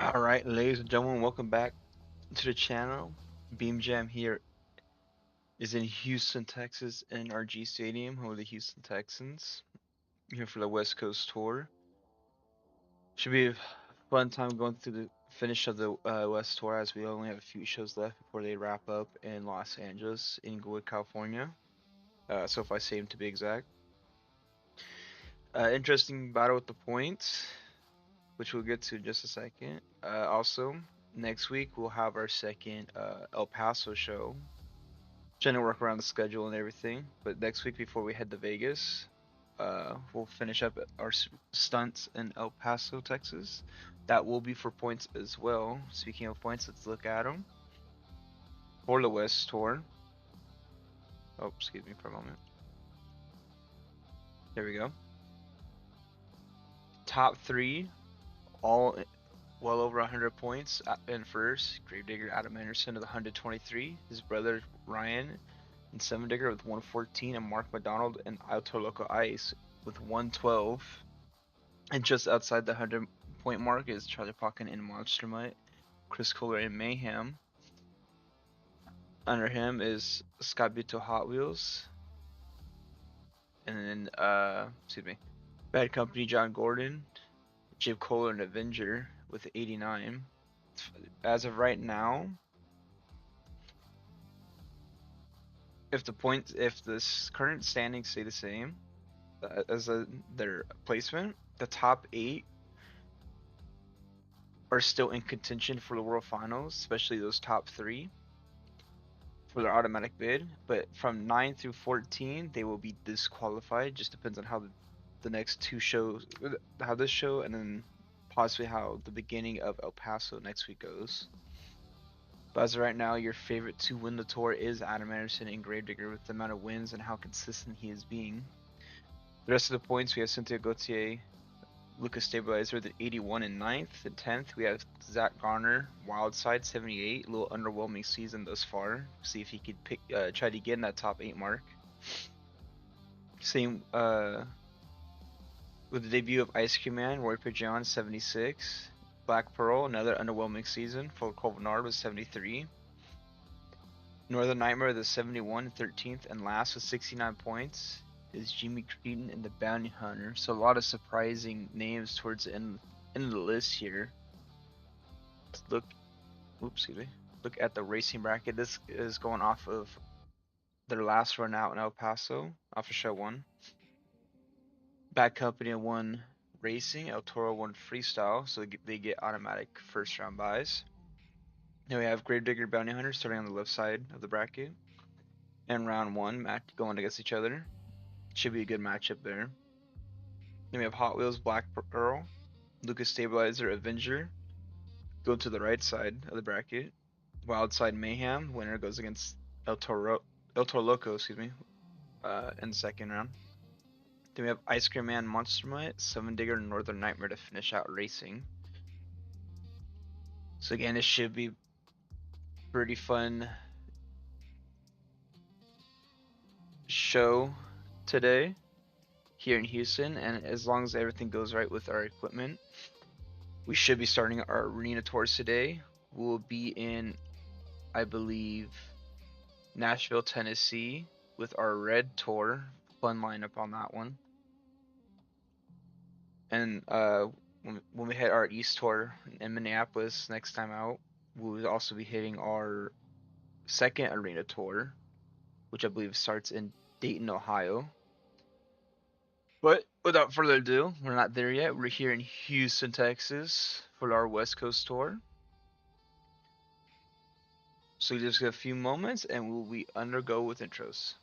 Alright, ladies and gentlemen, welcome back to the channel. Beam Jam here is in Houston, Texas, in NRG Stadium, home of the Houston Texans. Here for the West Coast tour. Should be a fun time going through the finish of the West tour, as we only have a few shows left before they wrap up in Los Angeles, Inglewood, California. SoFi Stadium to be exact. Interesting battle with the points, which we'll get to in just a second. Also, next week we'll have our second El Paso show. Trying to work around the schedule and everything. But next week, before we head to Vegas, we'll finish up our stunts in El Paso, Texas. That will be for points as well. Speaking of points, let's look at them. For the West Tour. Oh, excuse me for a moment. There we go. Top three, all well over 100 points in first. Gravedigger Adam Anderson with 123. His brother Ryan and Seven Digger with 114, and Mark McDonald and Auto Loco Ice with 112. And just outside the 100-point mark is Charlie Pocken and Monster Mutt, Chris Kohler and Mayhem. Under him is Scott Bito Hot Wheels. And then, excuse me, Bad Company John Gordon, Jib Kohler and Avenger with 89. As of right now, if this current standings stay the same as their placement, the top 8 are still in contention for the World Finals, especially those top 3 for their automatic bid. But from 9 through 14, they will be disqualified. Just depends on how the next 2 shows, how this show, and then possibly how the beginning of El Paso next week goes. But as of right now, your favorite to win the tour is Adam Anderson and Gravedigger, with the amount of wins and how consistent he is being. The rest of the points, we have Cynthia Gauthier, Lucas Stabilizer at 81 and 9th. In 10th, we have Zach Garner, Wildside 78. A little underwhelming season thus far. See if he could try to get in that top 8 mark. Same with the debut of Ice Cream Man, Roy Pajon 76. Black Pearl, another underwhelming season for Colvinard with 73. Northern Nightmare, the 71 13th, and last with 69 points is Jimmy Creedon and the Bounty Hunter. So a lot of surprising names towards the end of the list here. Let's look at the racing bracket. This is going off of their last run out in El Paso, off of show 1. Bad Company won Racing, El Toro won Freestyle, so they get automatic first round buys. Then we have Gravedigger Bounty Hunter starting on the left side of the bracket. And round 1, going against each other. Should be a good matchup there. Then we have Hot Wheels Black Pearl, Lucas Stabilizer Avenger, go to the right side of the bracket. Wildside Mayhem, winner goes against El Toro Loco, in the second round. Then we have Ice Cream Man Monster Mutt, Seven Digger, and Northern Nightmare to finish out racing. So again, it should be pretty fun show today here in Houston, and as long as everything goes right with our equipment, we should be starting our arena tours today. We'll be in, I believe, Nashville, Tennessee with our red tour. Fun lineup on that one. And when we hit our East tour in Minneapolis next time out, we'll also be hitting our second arena tour, which I believe starts in Dayton, Ohio. But without further ado, we're not there yet. We're here in Houston, Texas for our West Coast tour. So just a few moments and we'll be undergo with intros.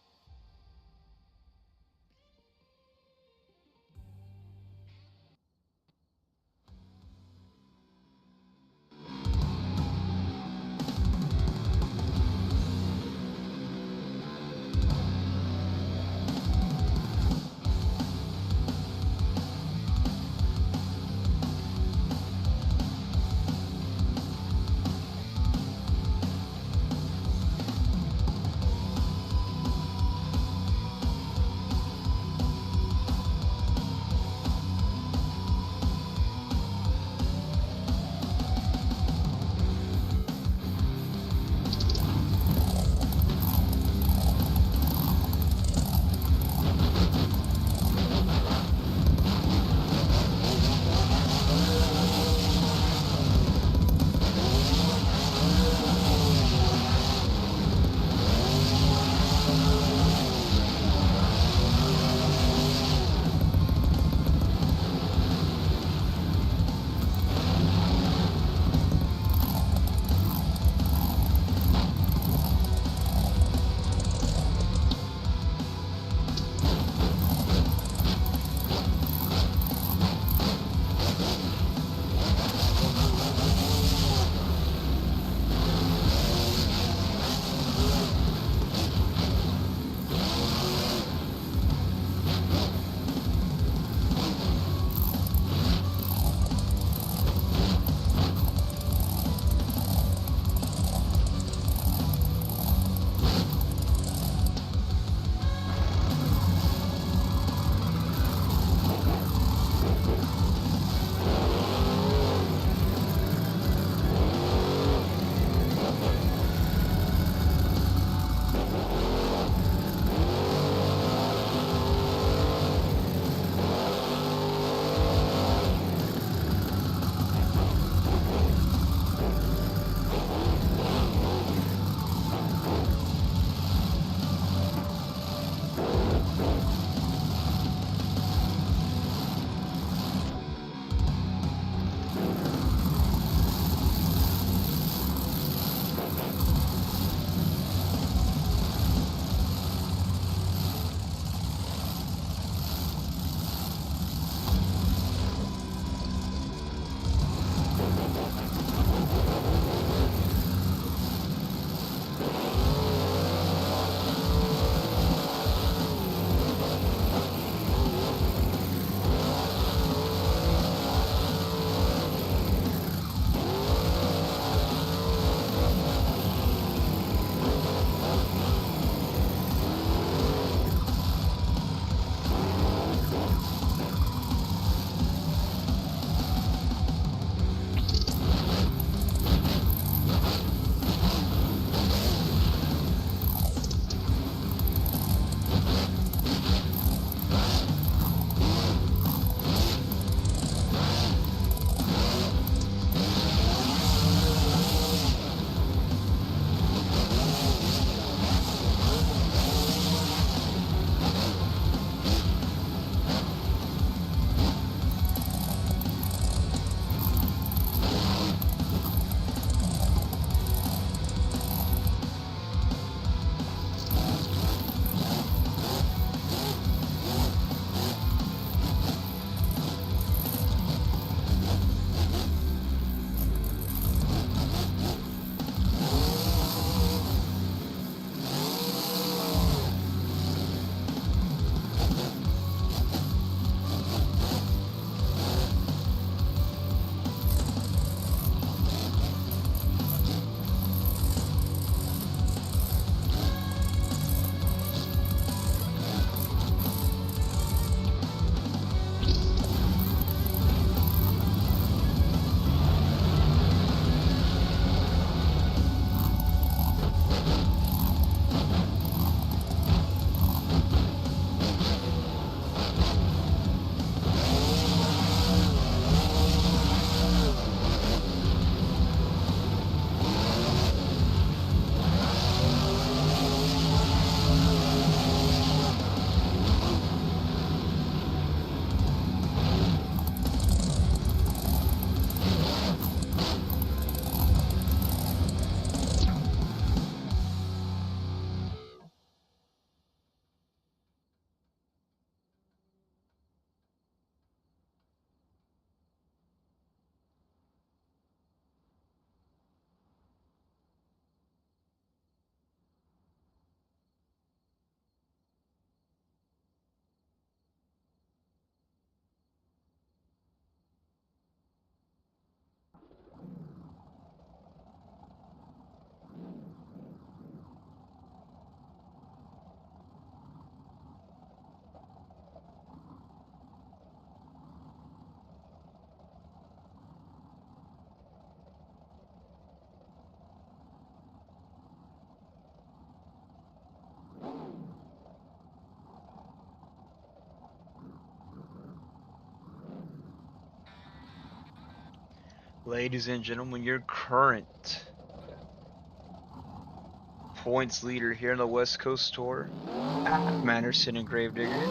Ladies and gentlemen, your current points leader here in the West Coast Tour, Manderson and Gravedigger.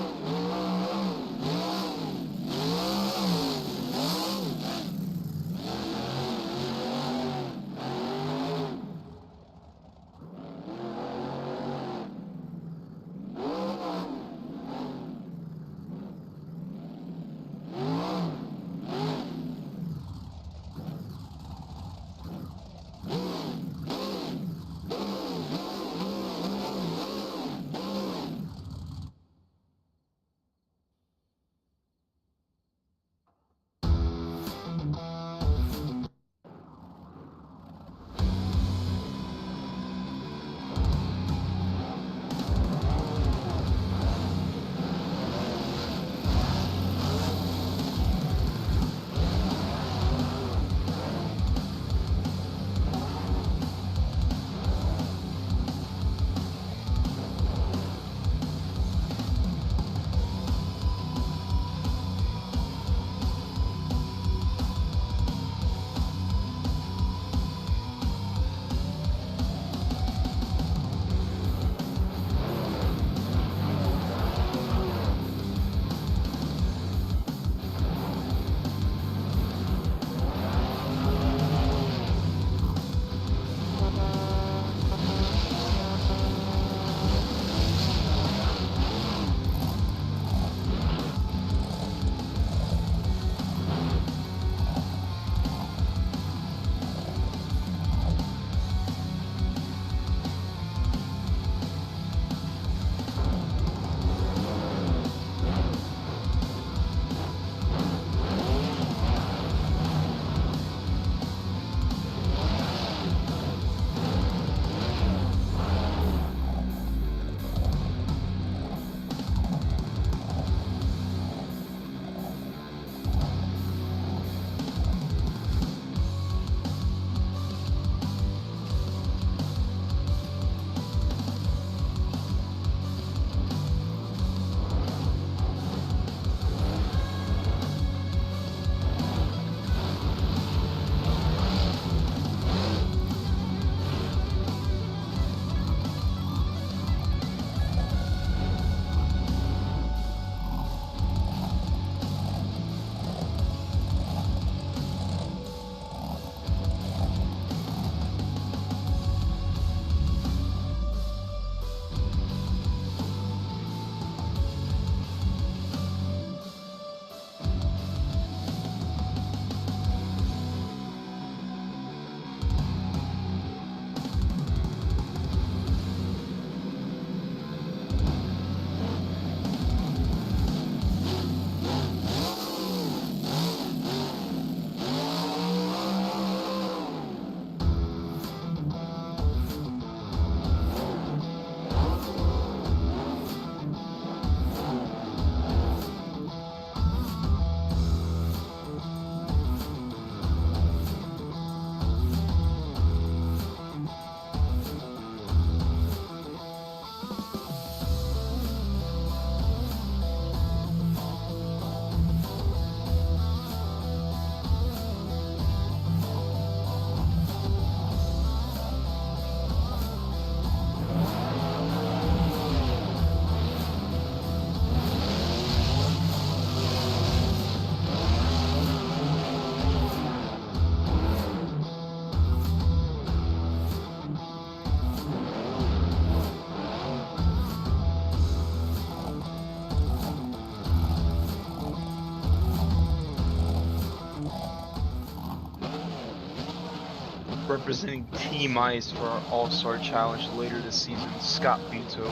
Representing Team Ice for our All-Star Challenge later this season, Scott Buto,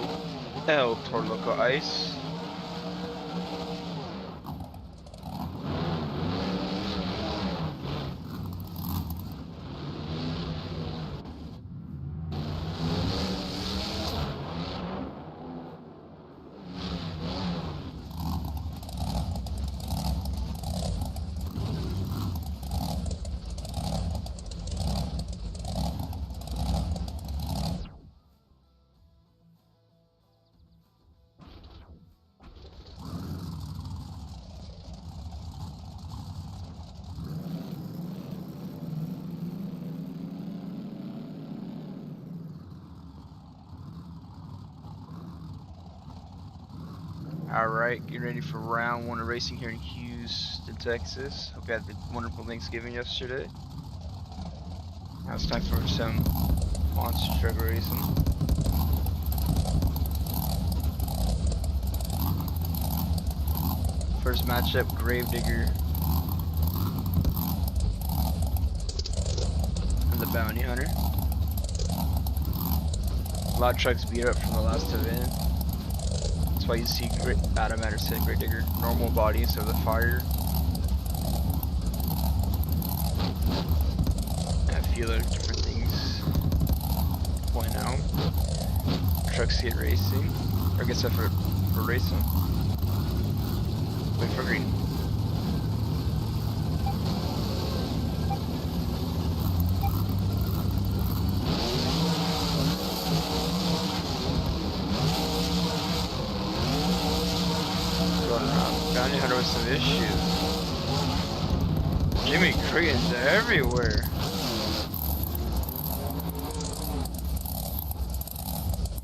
El Torloco Ice. Alright, get ready for round 1 of racing here in Houston, Texas. Hope you had a wonderful Thanksgiving yesterday. Now it's time for some monster truck racing. First matchup, Gravedigger and the Bounty Hunter. A lot of trucks beat up from the last event. That's why you see Adam Anderson, Gravedigger, normal body instead of the fire. And a few other different things to point out. Trucks get racing, or get set for racing. Wait for green. Bounty Hunter with some issues. Jimmy Critten's everywhere.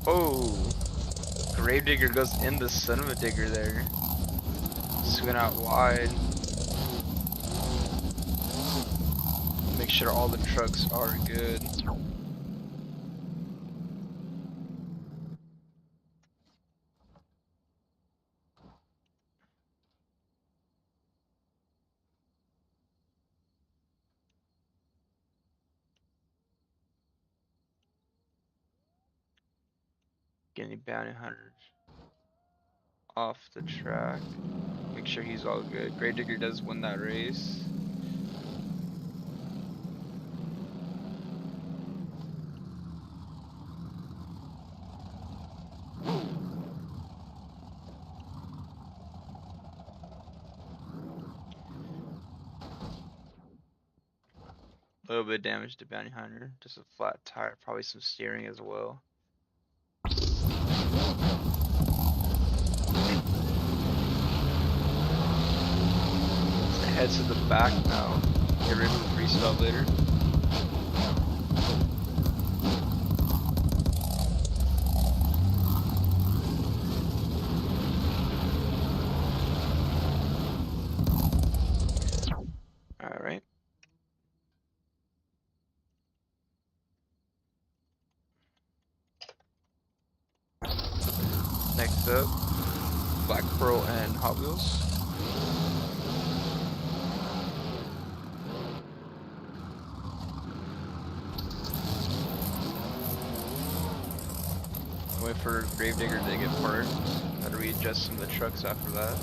Oh, Gravedigger goes in the son of a digger there. Just went out wide. Make sure all the trucks are good. Get any bounty hunters off the track. Make sure he's all good. Gravedigger does win that race. A little bit of damage to Bounty Hunter. Just a flat tire, probably some steering as well. Heads to the back now. Get ready for the freestyle later. Alright. Next up, Black Pearl and Hot Wheels. Wait for Gravedigger to get parked. Gotta readjust some of the trucks after that.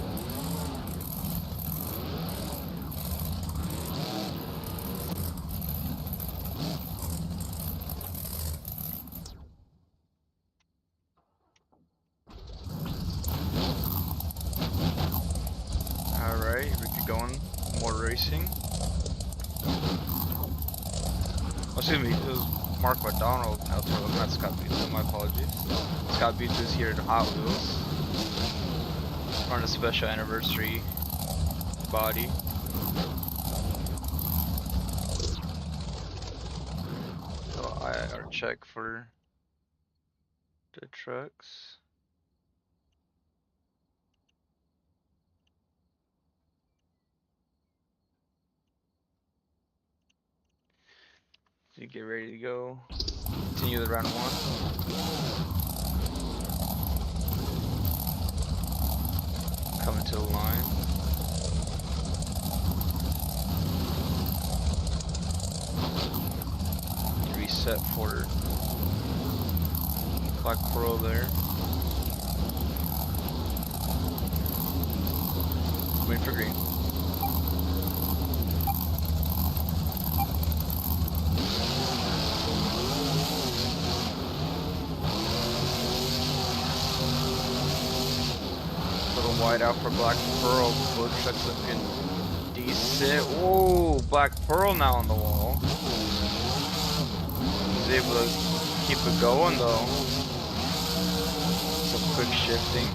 Alright, we keep going. More racing. Oh, excuse me, it was Mark McDonald out there, not Scott Beatrice, my apologies. Scott Beatrice here at Hot Wheels. On a special anniversary body. So I gotta check for the trucks. So you get ready to go. Continue the round 1. Coming to the line. Reset for Black Pearl there. Wait for green. Wide out for Black Pearl. Both trucks looking decent. Whoa, Black Pearl now on the wall. He's able to keep it going though. Some quick shifting.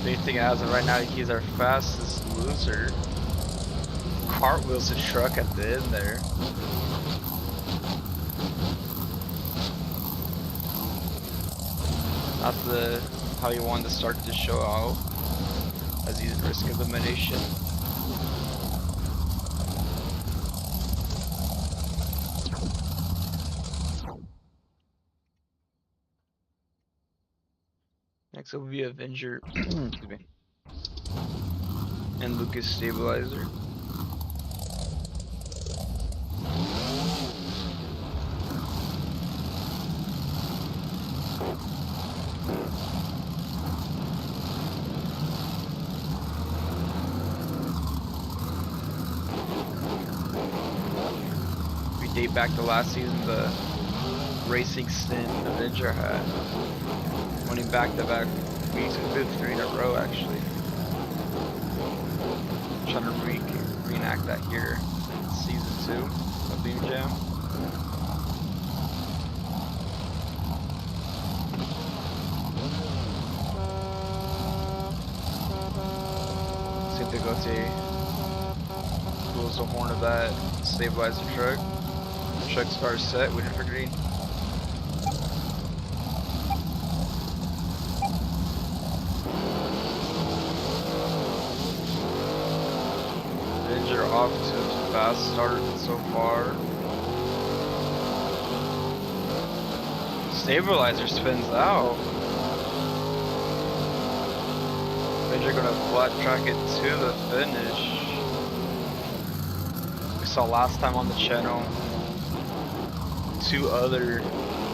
Main thing as of right now, he's our fastest loser. Cartwheels the truck at the end there. Not the how he wanted to start the show out, as he's at risk of elimination. Next will be Avenger excuse me, and Lucas Stabilizer. We date back to last season, the Racing Sin Avenger had winning back-to-back weeks and 5-3 in a row, actually. Trying to reenact that here in season 2 of Beam Jam. Same thing, Gautier blows the horn of that stabilizer truck. Truck starts set, waiting for green. Avenger off to a fast start so far. Stabilizer spins out. Avenger gonna flat track it to the finish. We saw last time on the channel 2 other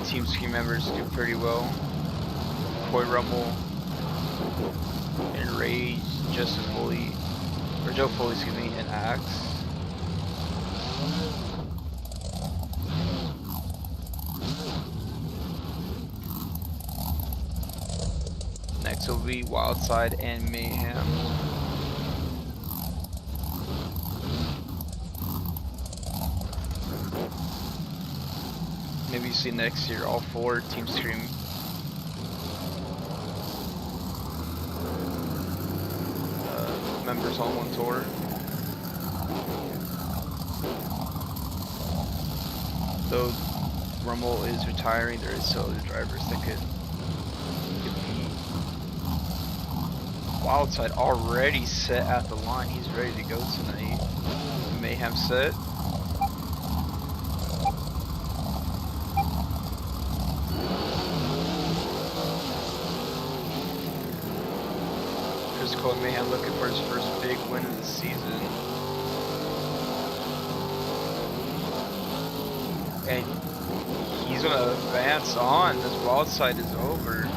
Team Scream members do pretty well. Coy Rumble and Rage, Justin Foley, or Joe Foley, excuse me, and Axe. Next will be Wildside and Mayhem. Maybe you see next year all 4 Team Scream members on one tour. Though Rumble is retiring, there is still other drivers that could compete. Wildside already set at the line. He's ready to go tonight. Mayhem set. Cole Mayhem looking for his first big win of the season. And he's gonna advance on. This Wildside is over.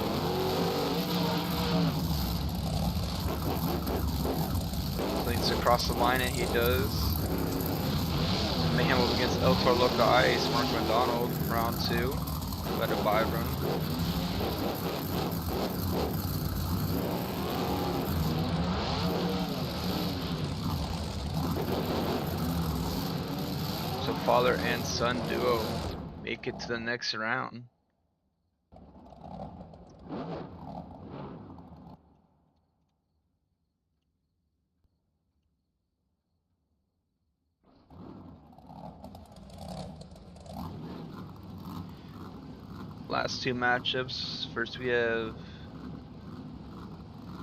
Leads across the line, and he does. Mayhem will against El Toro Loca Ice, Mark McDonald, round 2. Let a bye run. So father and son duo make it to the next round. Last 2 matchups. First we have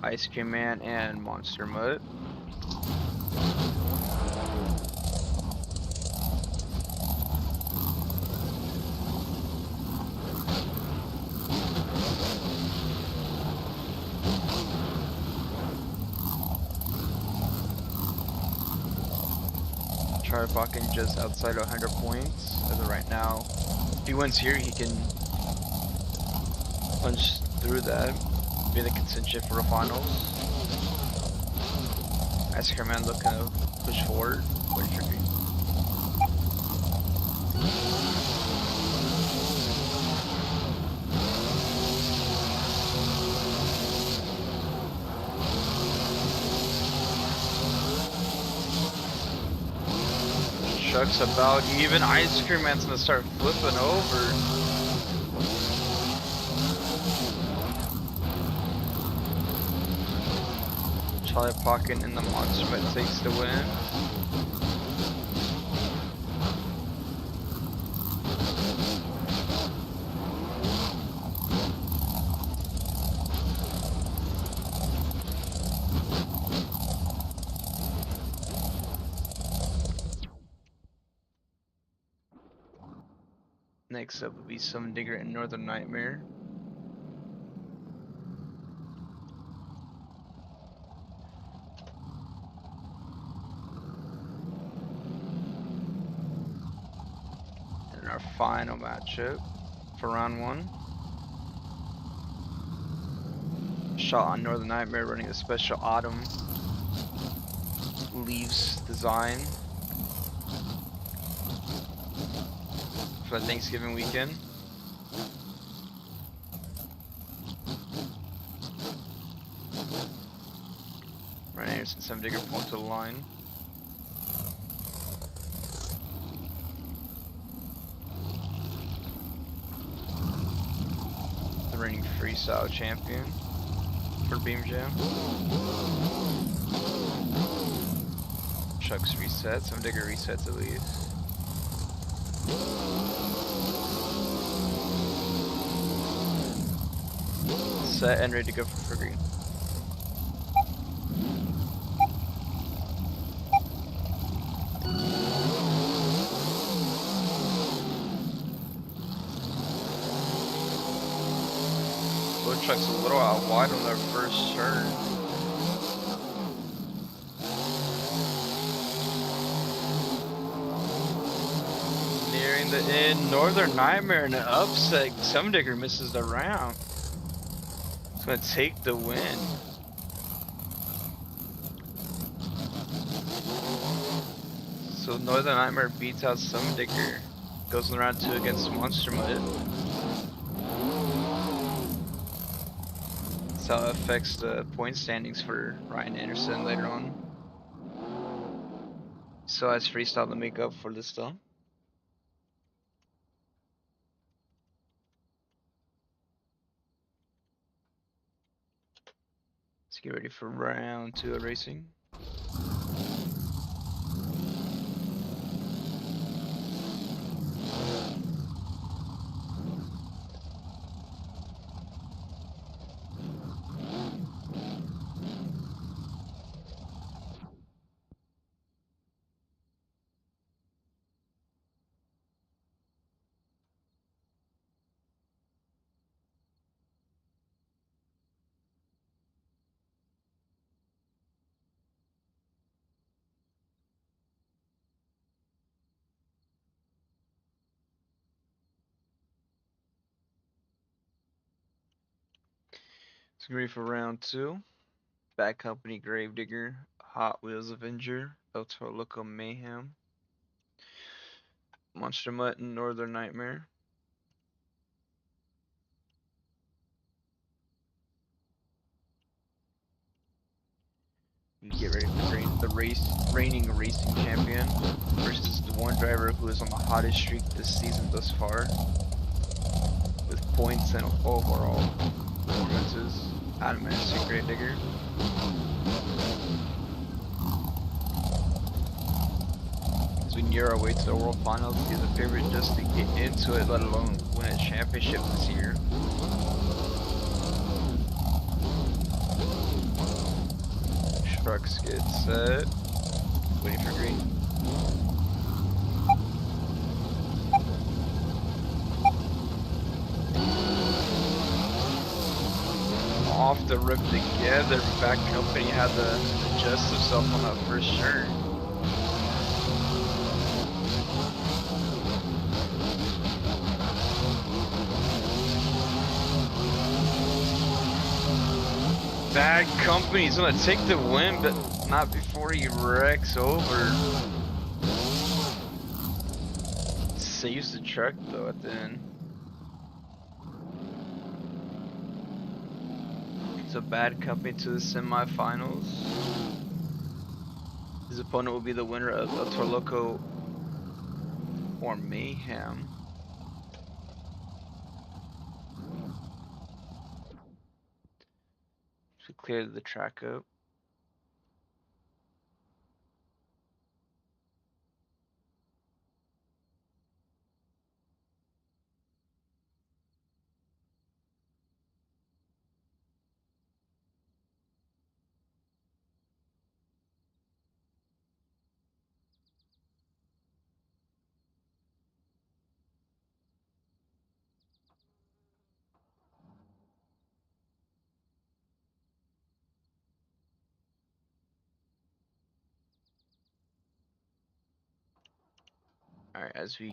Ice Cream Man and Monster Mutt. Charlie Falcon just outside 100 points as of right now. If he wins here, he can punch through that, be the contention for the finals. Ice Cream Man looking to push forward. What should be? Truck's about even. Ice Cream Man's gonna start flipping over. Charlie Pocket in the Monster Mutt takes the win. Next up would be Summon Digger and Northern Nightmare. And our final matchup for round 1. Shot on Northern Nightmare running a special Autumn Leaves design for the Thanksgiving weekend. Ryan Anderson, Summon Digger, point to the line. The reigning freestyle champion for Beam Jam. Chuck's reset, Summon Digger resets at least. Set and ready to go for green. Both trucks a little out wide on their first turn. Nearing the end, Northern Nightmare in an upset. Summon Digger misses the round. It's gonna take the win. So Northern Nightmare beats out Summon Digger. Goes in round 2 against Monster Mutt. That's how it affects the point standings for Ryan Anderson later on. So has freestyle to make up for this though. Let's get ready for round 2 of racing. Let's get ready for round 2. Bad Company, Gravedigger, Hot Wheels Avenger, El Toro Loco Mayhem, Monster Mutt, and Northern Nightmare. You get ready for the reigning racing champion versus the one driver who is on the hottest streak this season thus far, with points and overall performances. Adam Anderson, Gravedigger. As we near our way to the World Finals, he's a favorite just to get into it, let alone win a championship this year. Trucks get set. Waiting for green. Off the rip together, Bad Company had to adjust himself on that first turn. Bad Company's gonna take the win, but not before he wrecks over. Saves the truck though at the end. So Bad Company to the semifinals. His opponent will be the winner of El Toro Loco or Mayhem. To clear the track up. Alright, as we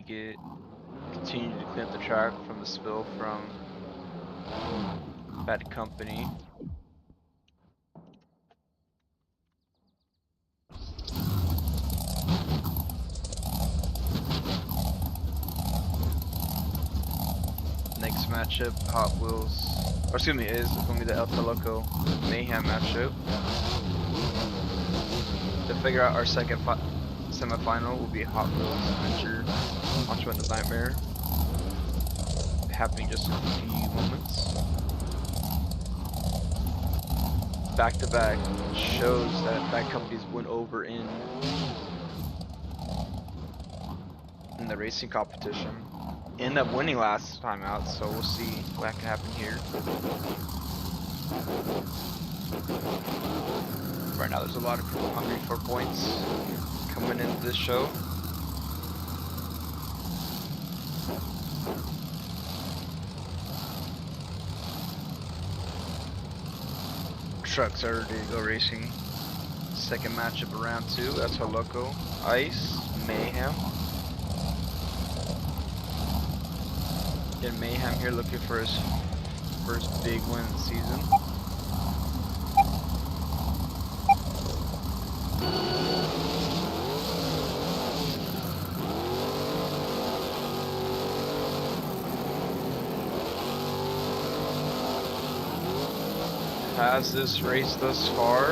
continue to clean up the track from the spill from Bad Company. Next matchup, Hot Wheels, or excuse me, is going to be the El Loco Mayhem matchup. To figure out our second semifinal will be Hot Wheels Adventure Launch Window Nightmare, happening just in a few moments. Back to back shows that Bad Companies went over in the racing competition. End up winning last time out, so we'll see what can happen here. Right now there's a lot of people hungry for points coming into this show. Trucks are ready to go racing. Second matchup of round 2, that's El Loco Ice Mayhem. Again, Mayhem here looking for his first big win of the season. Has this race thus far?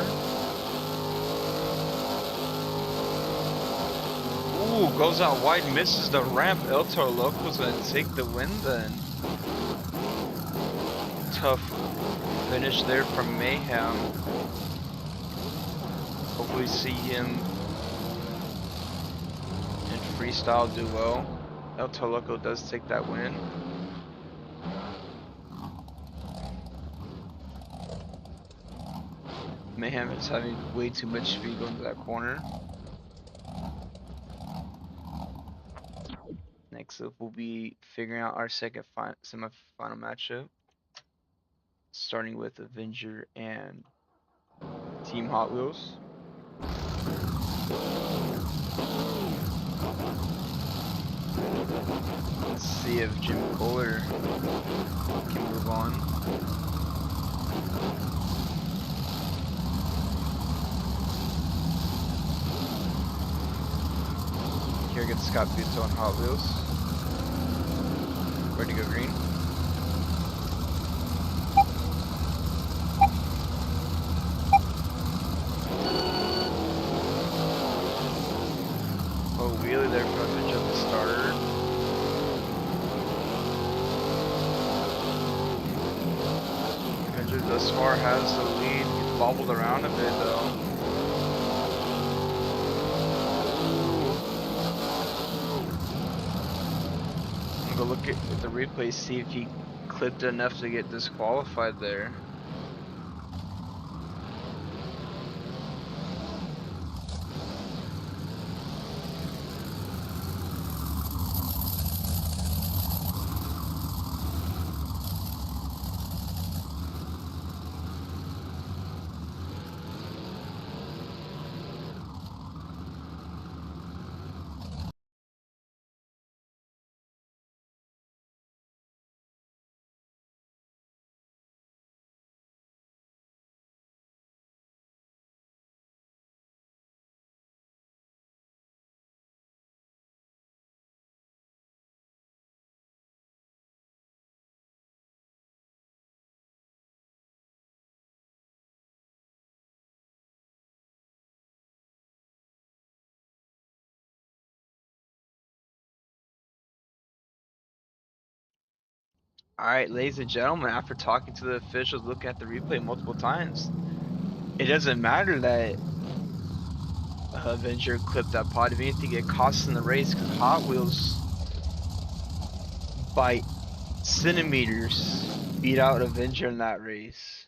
Ooh, goes out wide, misses the ramp. El Loco's gonna take the win then. Tough finish there from Mayhem. Hopefully see him in freestyle do well. El Loco does take that win. Mayhem is having way too much speed going to that corner. Next up, we'll be figuring out our second semi-final matchup, starting with Avenger and Team Hot Wheels. Let's see if Jim Kohler can move on. Here gets Scott Buto on Hot Wheels. Ready to go green. Oh, wheelie there for Avenger at the starter. Avenger thus far has the lead. He's bobbled around a bit though. Go look at the replay, see if he clipped enough to get disqualified there. Alright, ladies and gentlemen, after talking to the officials, looking at the replay multiple times, it doesn't matter that Avenger clipped that pod. If anything, it costs in the race because Hot Wheels by centimeters beat out Avenger in that race.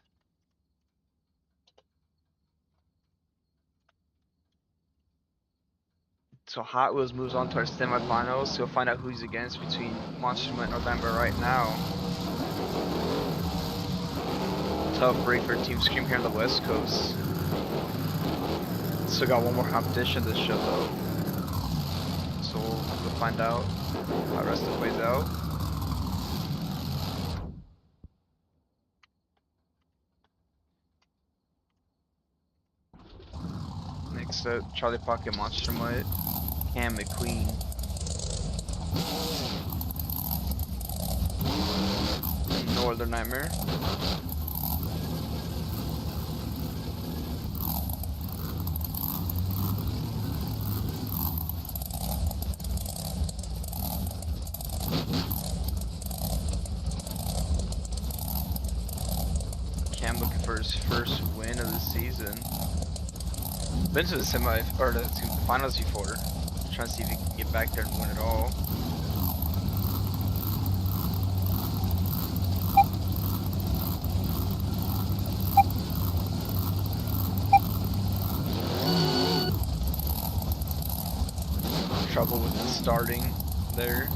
So Hot Wheels moves on to our semifinals. So we'll find out who he's against between Monster Mutt and November right now. Tough break for Team Scream here on the West Coast. Still got one more competition this show though. So we'll find find out how the rest of it plays out. Next up, Charlie Pocket Monster Mutt, Cam McQueen. Northern Nightmare. Cam looking for his first win of the season. Been to the semi or the finals before. Trying to see if he can get back there and win it all. Trouble with the starting there.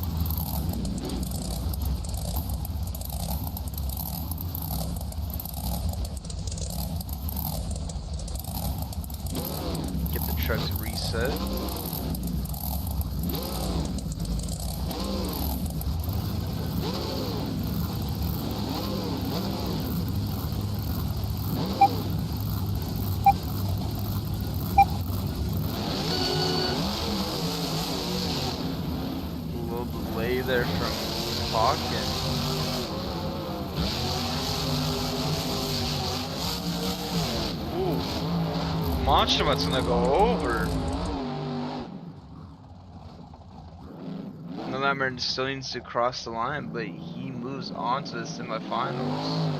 Get the trucks reset. A little delay there from Pocket. Ooh, Monster Mutt's gonna go over. No Nightmare still needs to cross the line, but he moves on to the semifinals.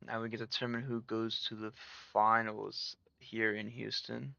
Now we get to determine who goes to the finals here in Houston.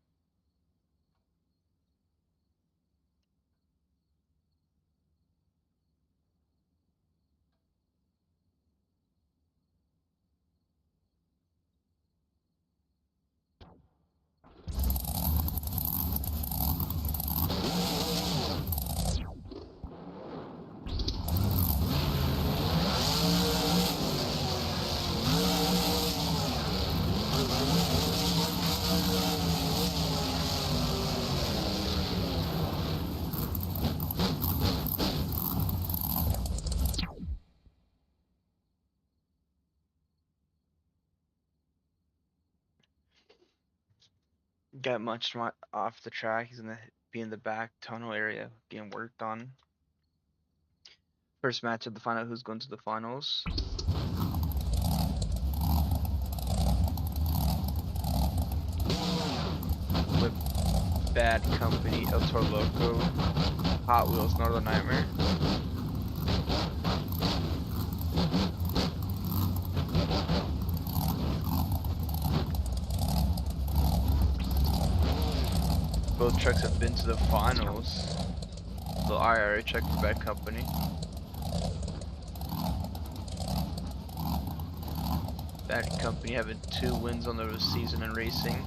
Got much off the track. He's gonna be in the back tunnel area getting worked on. First match of the final. Who's going to the finals? With Bad Company, El Toro Loco, Hot Wheels, Northern Nightmare. Both trucks have been to the finals. The IRA check for Bad Company. Bad Company having 2 wins on the season in racing.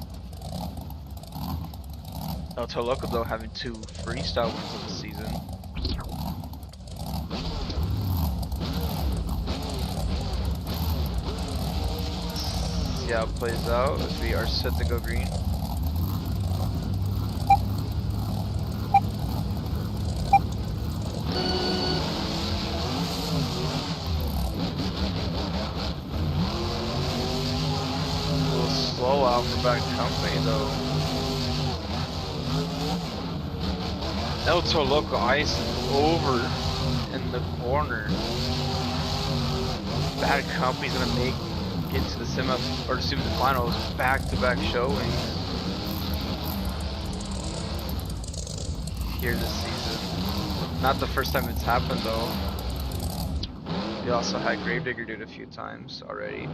El Toro Loco though having 2 freestyle wins of the season. See how it plays out as we are set to go green. Slow out for Bad Company though. El Toro Loco ice over in the corner. Bad Company's gonna get to the semi or to the finals back-to-back showings here this season. Not the first time it's happened though. We also had Gravedigger do it a few times already.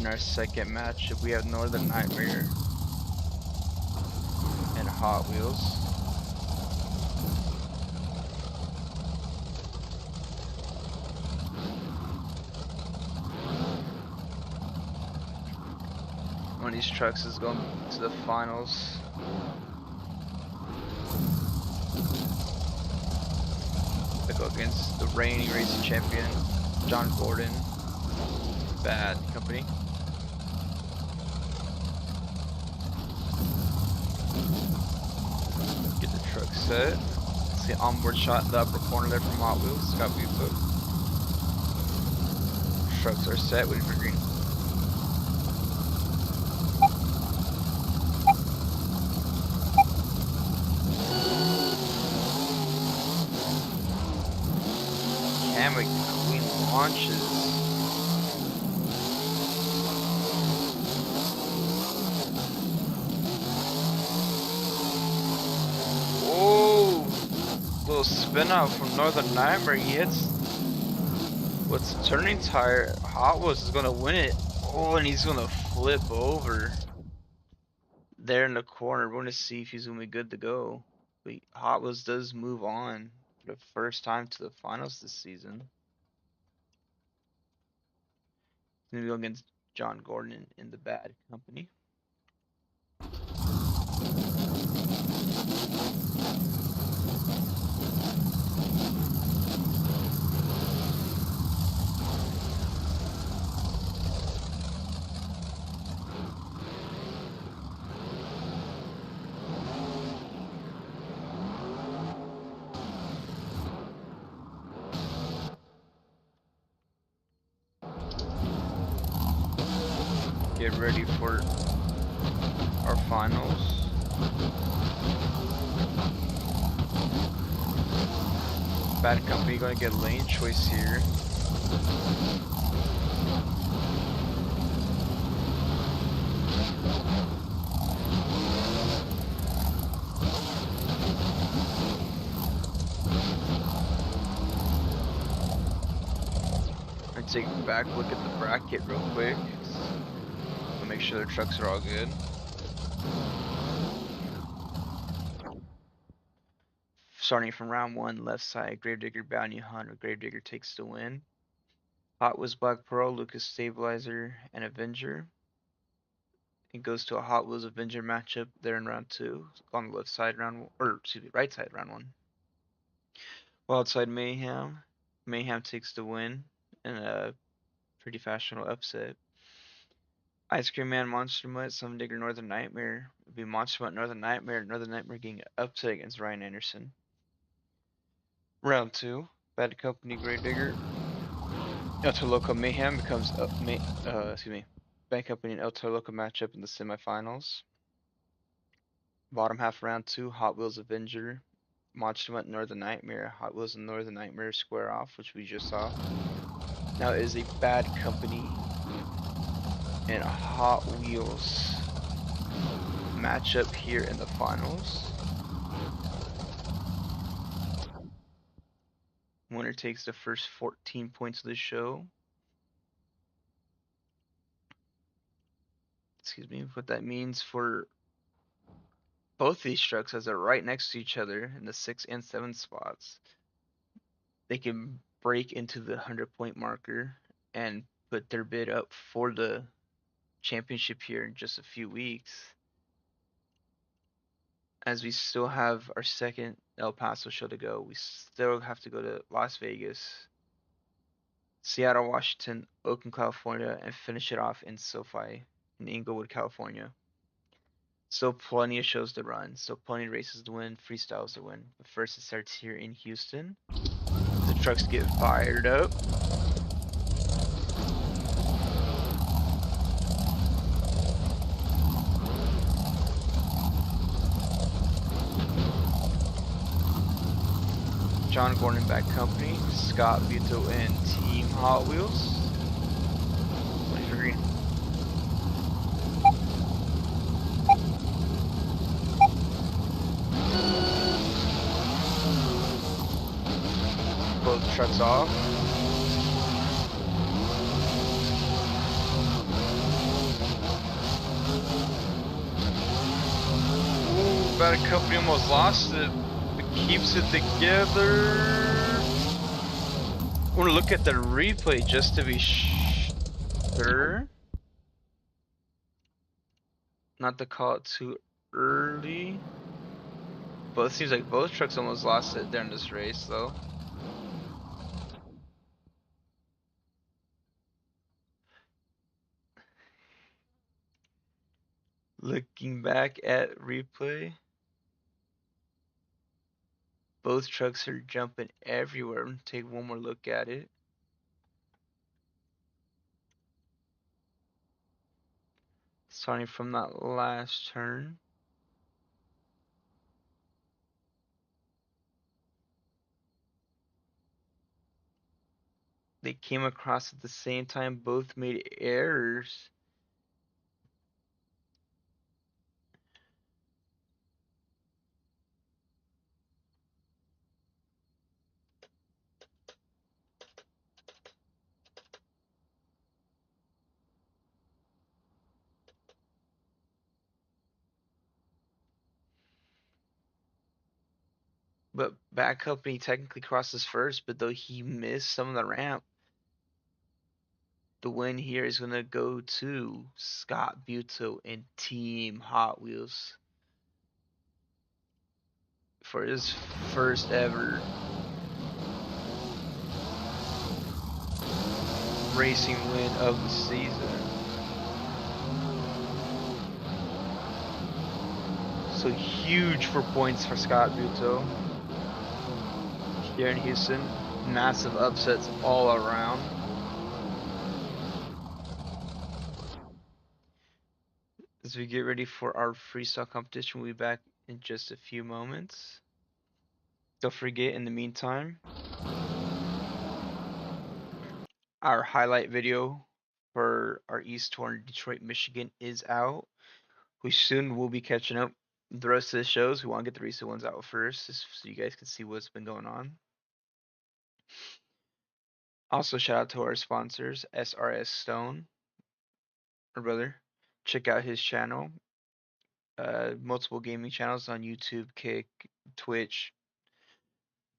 our second matchup, we have Northern Nightmare and Hot Wheels. One of these trucks is going to the finals. They go against the reigning racing champion, John Gordon. Bad Company. Get the truck set. See onboard shot in the upper corner there from Hot Wheels. Got Bufo. Trucks are set, waiting for green. Camera Queen launches. Whoa! Little spin out from Northern Nightmare. He hits what's a turning tire. Hot Wheels is gonna win it. Oh, and he's gonna flip over there in the corner. We're gonna see if he's gonna be good to go. But Hot Wheels does move on for the first time to the finals this season. He's gonna go against John Gordon in the Bad Company. Get ready for our finals. Bad Company gonna get lane choice here. I'm gonna take a back look at the bracket real quick. Make sure their trucks are all good. Starting from round 1, left side, Gravedigger, Bounty Hunter. Gravedigger takes the win. Hot Wheels, Black Pearl, Lucas Stabilizer, and Avenger. It goes to a Hot Wheels Avenger matchup there in round 2. On the left side, right side, round 1. Wildside Mayhem. Mayhem takes the win in a pretty fashionable upset. Ice Cream Man, Monster Mutt, Summon Digger, Northern Nightmare. It'd be Monster Mutt, Northern Nightmare getting upset against Ryan Anderson. Round 2, Bad Company, Gravedigger. El Toloco Mayhem becomes Bad Company and El Toloco matchup in the semifinals. Bottom half round 2, Hot Wheels Avenger, Monster Mutt, Northern Nightmare. Hot Wheels and Northern Nightmare square off, which we just saw. Now it is a Bad Company and Hot Wheels matchup here in the finals. Winner takes the first 14 points of the show. Excuse me, what that means for both these trucks, as they're right next to each other in the 6 and 7 spots, they can break into the 100-point marker and put their bid up for the championship here in just a few weeks. As we still have our second El Paso show to go, we still have to go to Las Vegas, Seattle, Washington, Oakland, California, and finish it off in SoFi in Inglewood, California. Still plenty of shows to run, still plenty of races to win, freestyles to win. But first it starts here in Houston. The trucks get fired up. John Gordon Bad Company, Scott Vito and Team Hot Wheels. Wait for green. Both trucks off. Bad Company almost lost it, but keeps it together. I want to look at the replay just to be sure. Not to call it too early. But it seems like both trucks almost lost it during this race, though. Looking back at replay, both trucks are jumping everywhere. Take one more look at it. Starting from that last turn. They came across at the same time, both made errors. But Bad Company technically crosses first, but though he missed some of the ramp, the win here is going to go to Scott Buto and Team Hot Wheels for his first ever racing win of the season. So huge for points for Scott Buto here in Houston. Massive upsets all around. As we get ready for our freestyle competition, we'll be back in just a few moments. Don't forget, in the meantime, our highlight video for our East Tour in Detroit, Michigan is out. We soon will be catching up the rest of the shows. We want to get the recent ones out first, just so you guys can see what's been going on. Also, shout out to our sponsors, SRS Stone, our brother. Check out his channel. Multiple gaming channels on YouTube, Kick, Twitch.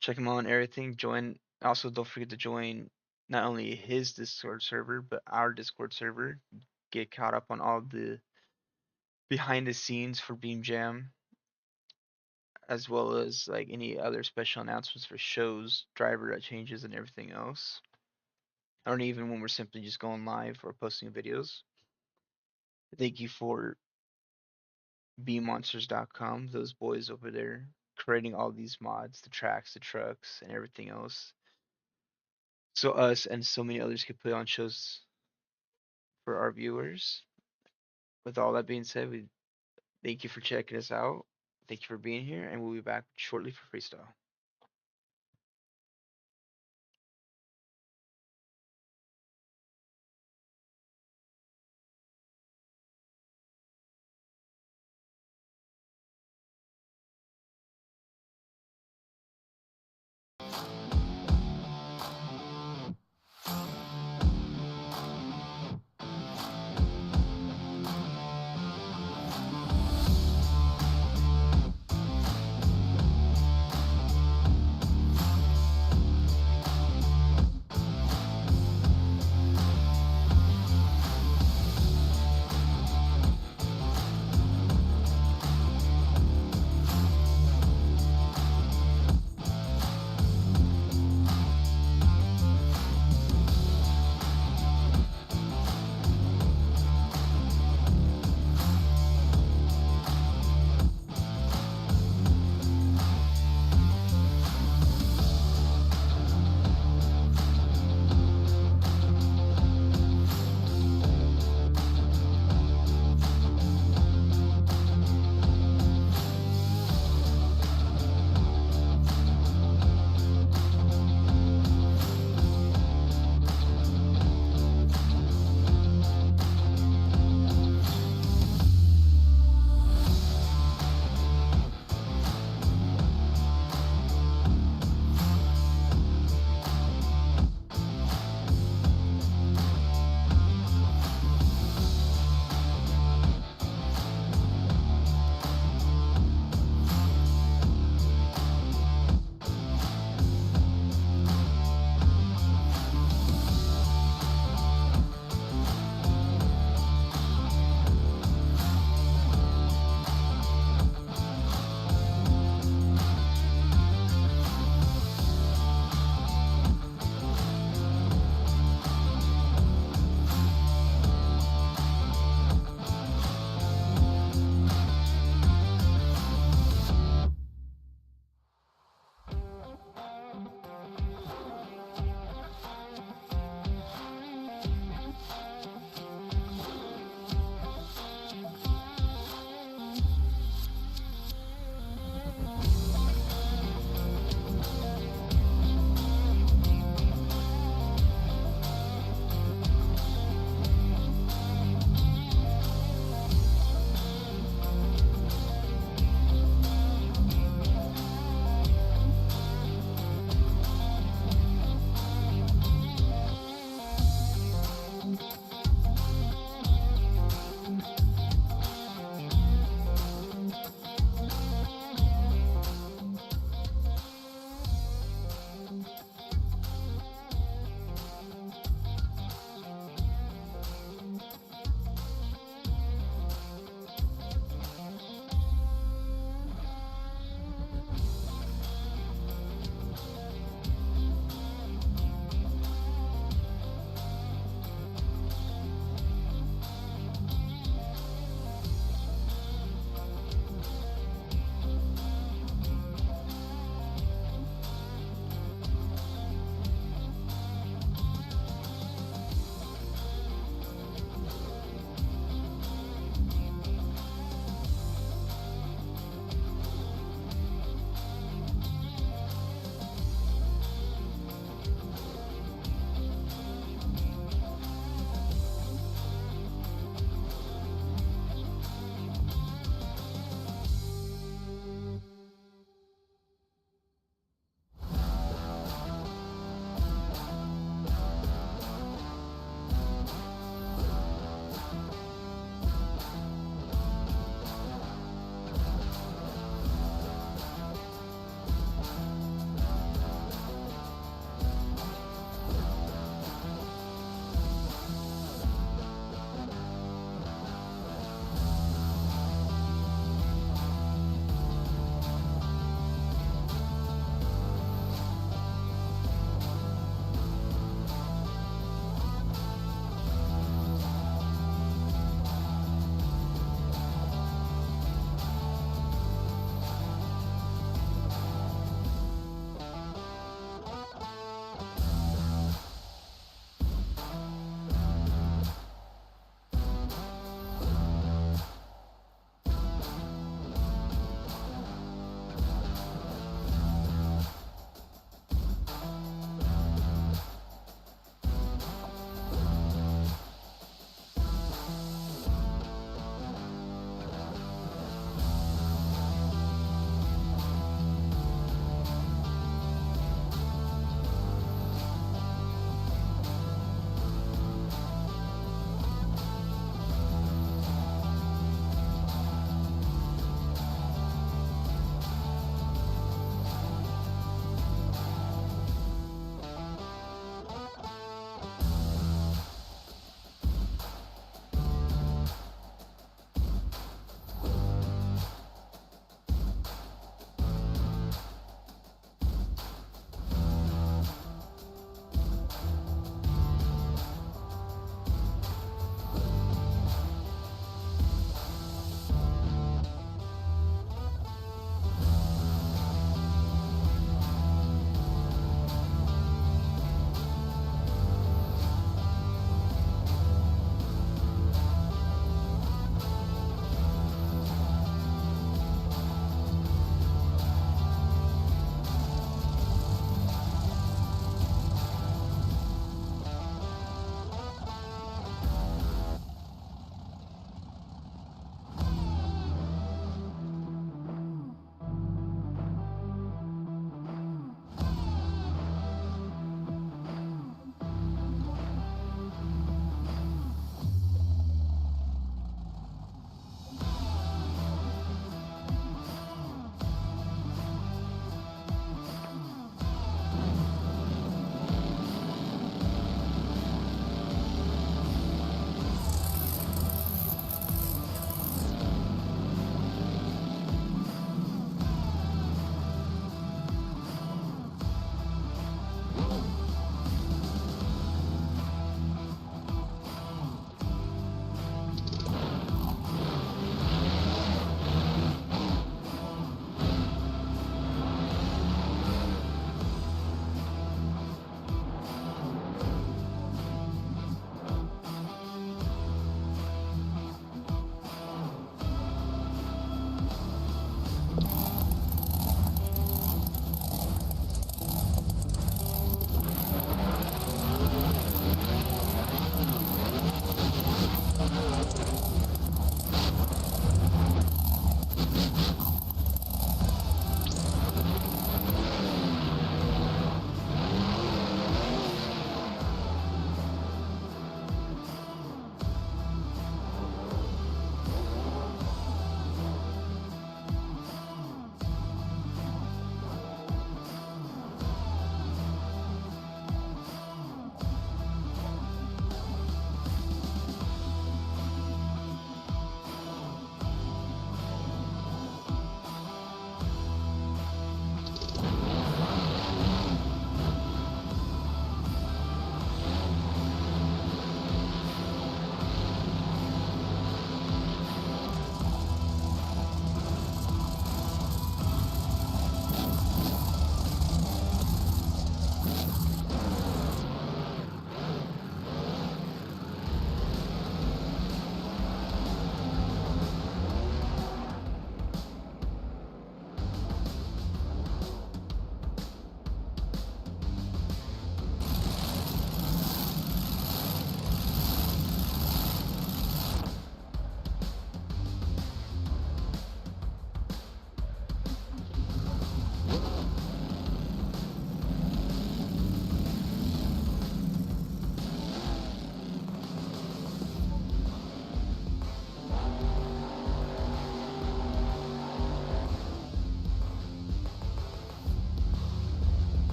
Check him out on everything. Join. Also, don't forget to join not only his Discord server, but our Discord server. Get caught up on all the behind the scenes for Beam Jam, as well as like any other special announcements for shows, driver changes, and everything else. Or even when we're simply just going live or posting videos. Thank you for bmonsters.com, those boys over there creating all these mods, the tracks, the trucks, and everything else. So us and so many others can put on shows for our viewers. With all that being said, we thank you for checking us out. Thank you for being here, and we'll be back shortly for freestyle.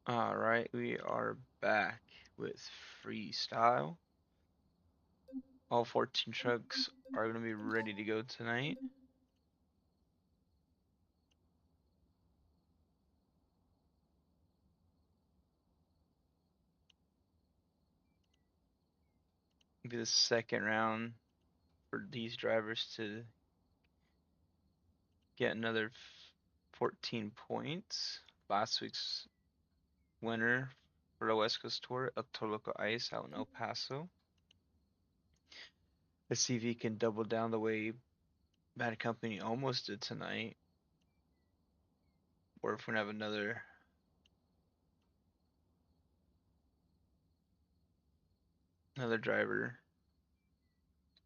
Alright, we are back with freestyle. All 14 trucks are going to be ready to go tonight. It'll be the second round for these drivers to get another 14 points. Last week's winner for the West Coast Tour, El Toloco Ice out in El Paso. Let's see if he can double down the way Bad Company almost did tonight. Or if we have another driver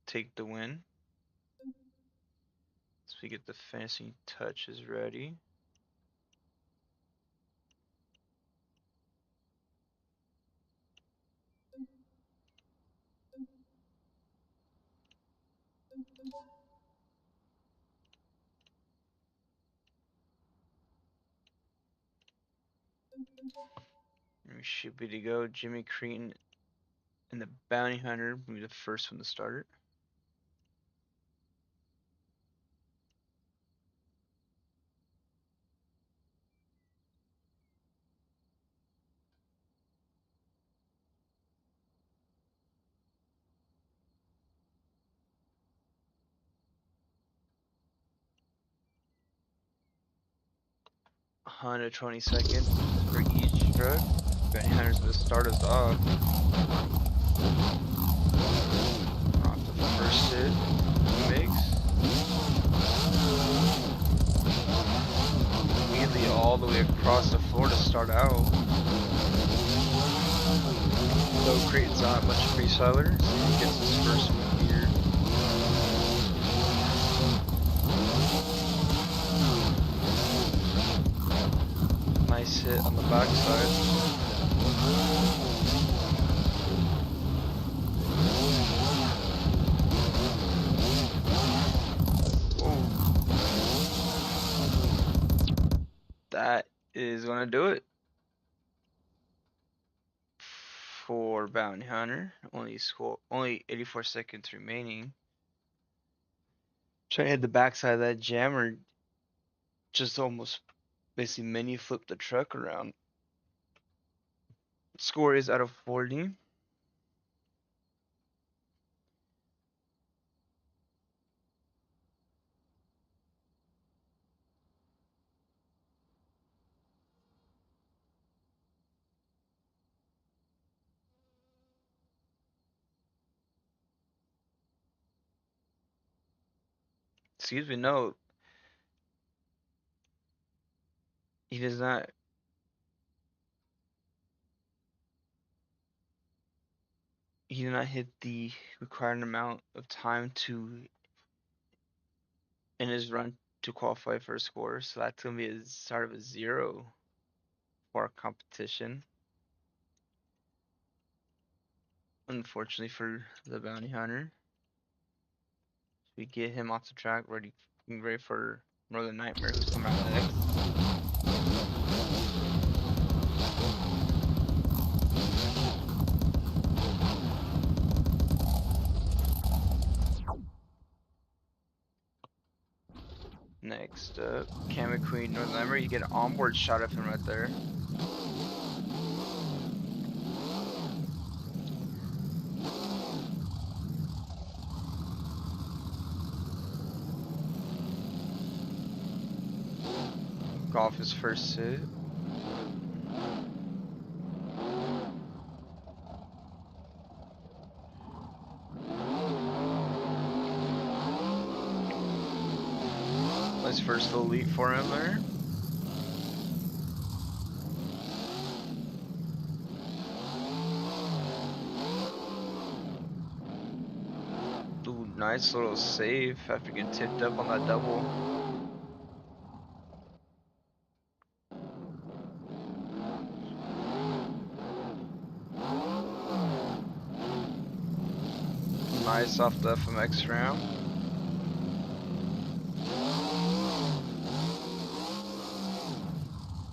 take the win. So we get the finishing touches ready. We should be to go. Jimmy Cretan and the Bounty Hunter will be the first one to start. $120 for each truck. Bounty Hunter's gonna start us off. Off the first hit. Mix. Immediately all the way across the floor to start out. Though Cretan's not much freestyler, so he gets his first win here. Nice hit on the backside. That is gonna do it for Bounty Hunter. Only 84 seconds remaining. Trying to hit the backside of that jammer, just almost basically mini flip the truck around. Score is out of 40. Excuse me, no. He does not. He did not hit the required amount of time in his run to qualify for a score, so that's gonna be a start of a 0 for our competition. Unfortunately for the Bounty Hunter. We get him off the track, ready for Northern Nightmare, who's coming out next. Next up, Cam McQueen, Northern Nightmare. You get an onboard shot of him right there. Golf his first hit. Nice first little leap for him there. Ooh, nice little save after getting tipped up on that double. Nice off the FMX round.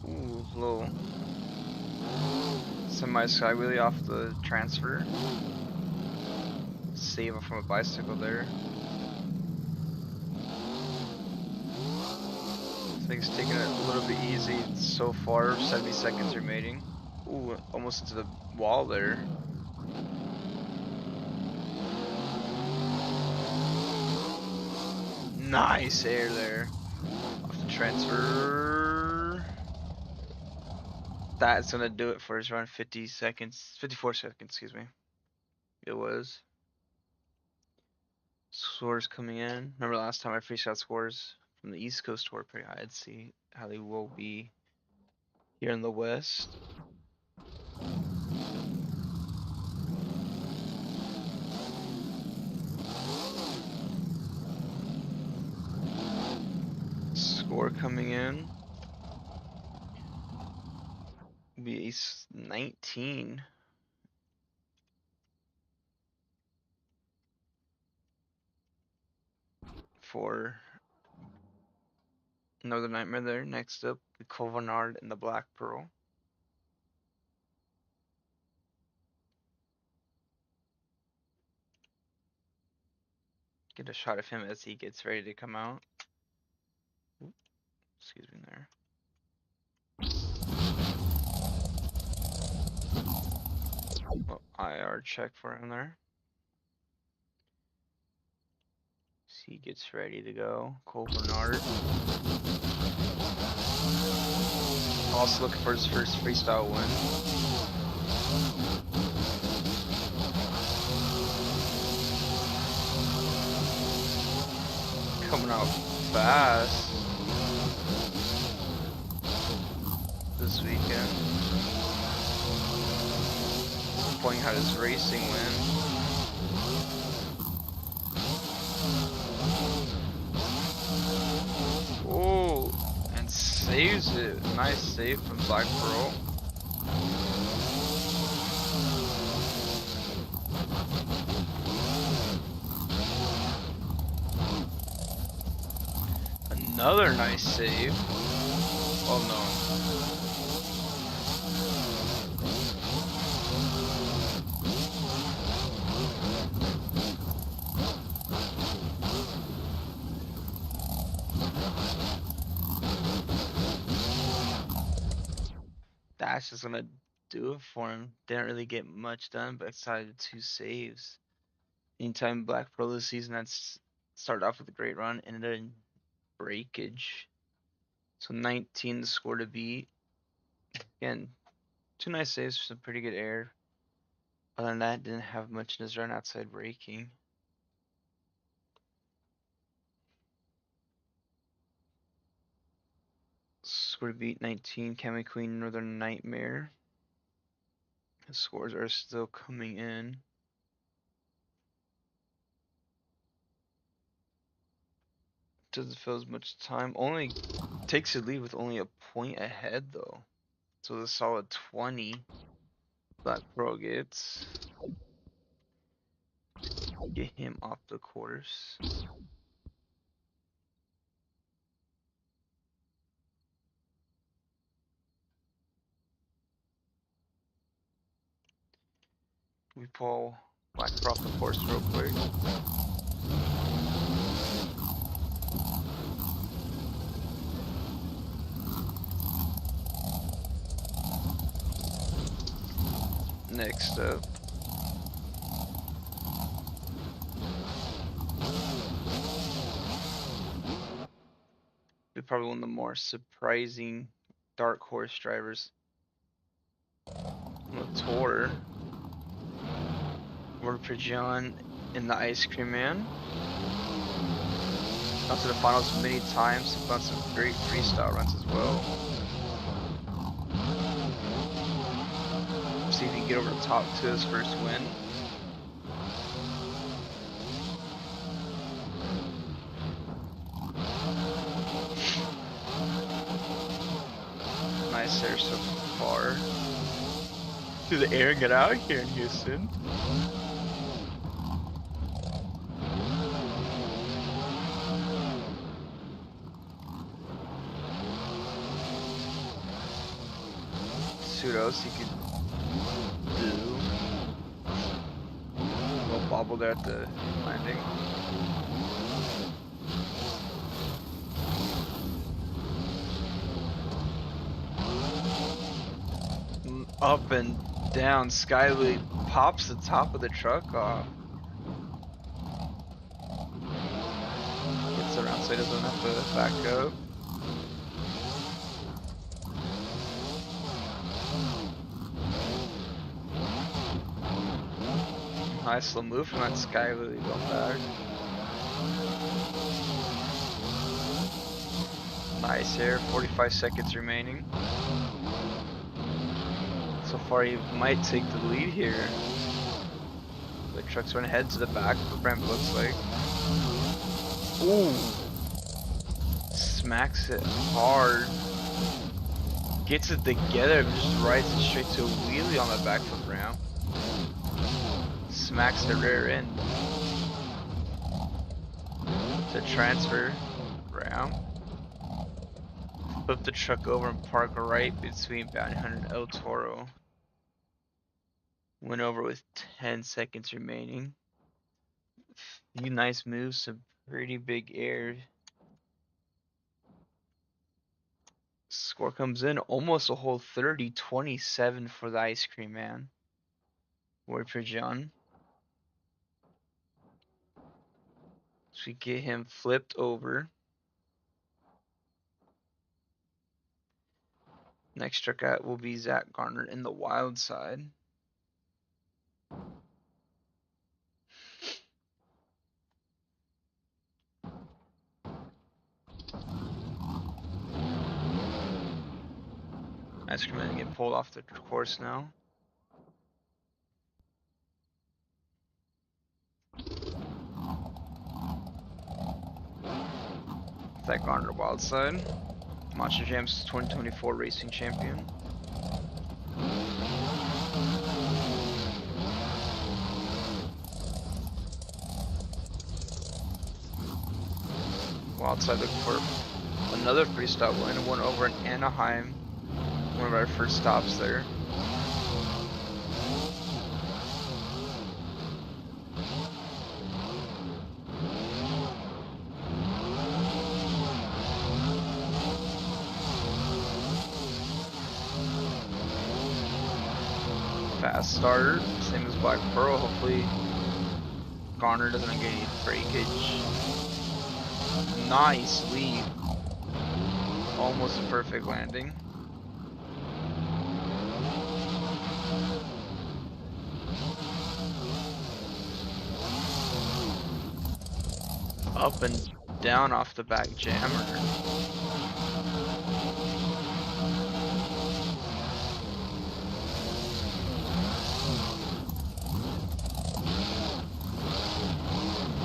Ooh, little semi sky wheelie off the transfer. Save from a bicycle there. I think it's taking it a little bit easy so far. 70 seconds remaining. Ooh, almost into the wall there. Nice air there. Off the transfer. That's gonna do it for his run. 50 seconds, 54 seconds, excuse me. It was. Scores coming in. Remember last time I freeshot scores from the East Coast were pretty high. Let's see how they will be here in the West. Score coming in. Be 19. For Northern Nightmare there. Next up, the Covenard and the Black Pearl. Get a shot of him as he gets ready to come out. Ooh, excuse me there. Oh, IR check for him there. He gets ready to go. Cole Bernard. Also looking for his first freestyle win. Coming out fast this weekend. Pointing out his racing win. Oh, and saves it. Nice save from Black Pearl. Another nice save. Oh no. That's just gonna do it for him. Didn't really get much done, but excited 2 saves. Anytime Black Pearl this season, that's started off with a great run, ended in breakage. So 19 the score to beat. Again, 2 nice saves, some pretty good air. Other than that, didn't have much in his run outside breaking. Score to beat 19, Kami Queen, Northern Nightmare. The scores are still coming in. Doesn't feel as much time. Only takes the lead with only a point ahead though. So the solid 20 Black Pearl gets. Get him off the course. We pull Black Pearl off the course real quick. Next up, probably one of the more surprising dark horse drivers on the tour. Warper John in the Ice Cream Man. Got to the finals many times, got some great freestyle runs as well. See if he can get over the top to his first win. Nice there so far. Through the air and get out here in Houston. Pseudos, he could Do. Little bobble there at the landing. Up and down, Skyley pops the top of the truck off. Gets around so he doesn't have to back up. Nice little move from that Skyley going back. Nice here, 45 seconds remaining. So far he might take the lead here. The truck's running head to the back for Brem, it looks like. Ooh! Smacks it hard. Gets it together, but just rides it straight to a wheelie on the back for Brown. Smacks the rear end. To transfer Brown. Flip the truck over and park right between Bounty Hunter and El Toro. Went over with 10 seconds remaining. Few nice moves, some pretty big air. Score comes in almost a whole 30-27 for the Ice Cream Man. Word for John. So we get him flipped over. Next truck out will be Zach Garner in the wild side. Ice Cream Man getting pulled off the course now. Zach Garner wild side. Monster Jam's 2024 racing champion. Wild side looking for another freestyle win. One over in Anaheim. One of our first stops there. Fast starter, same as Black Pearl. Hopefully Garner doesn't get any breakage. Nice lead. Almost a perfect landing. Up and down off the back jammer.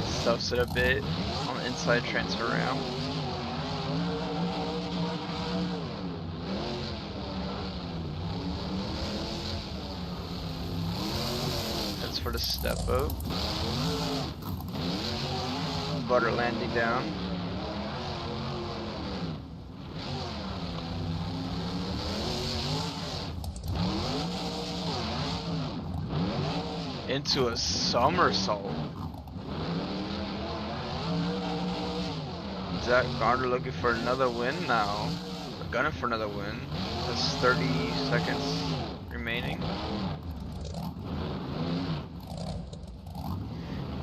Stuffs it a bit on the inside transfer ramp. That's for the step up. Butter landing down. Into a somersault. Zach Garner looking for another win now. Gunning for another win. Just 30 seconds remaining.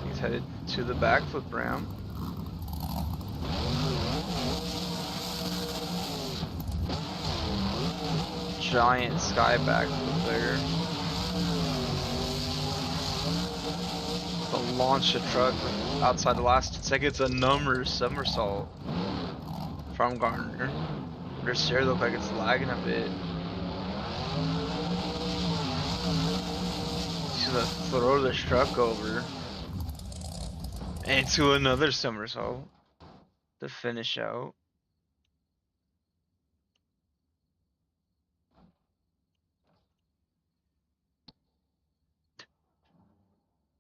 He's headed to the backflip ramp. Giant sky backflip there. To launch the truck outside the last 10 seconds, a number somersault from Garner. Their steer look like it's lagging a bit. She's gonna throw the truck over. And to another somersault to finish out.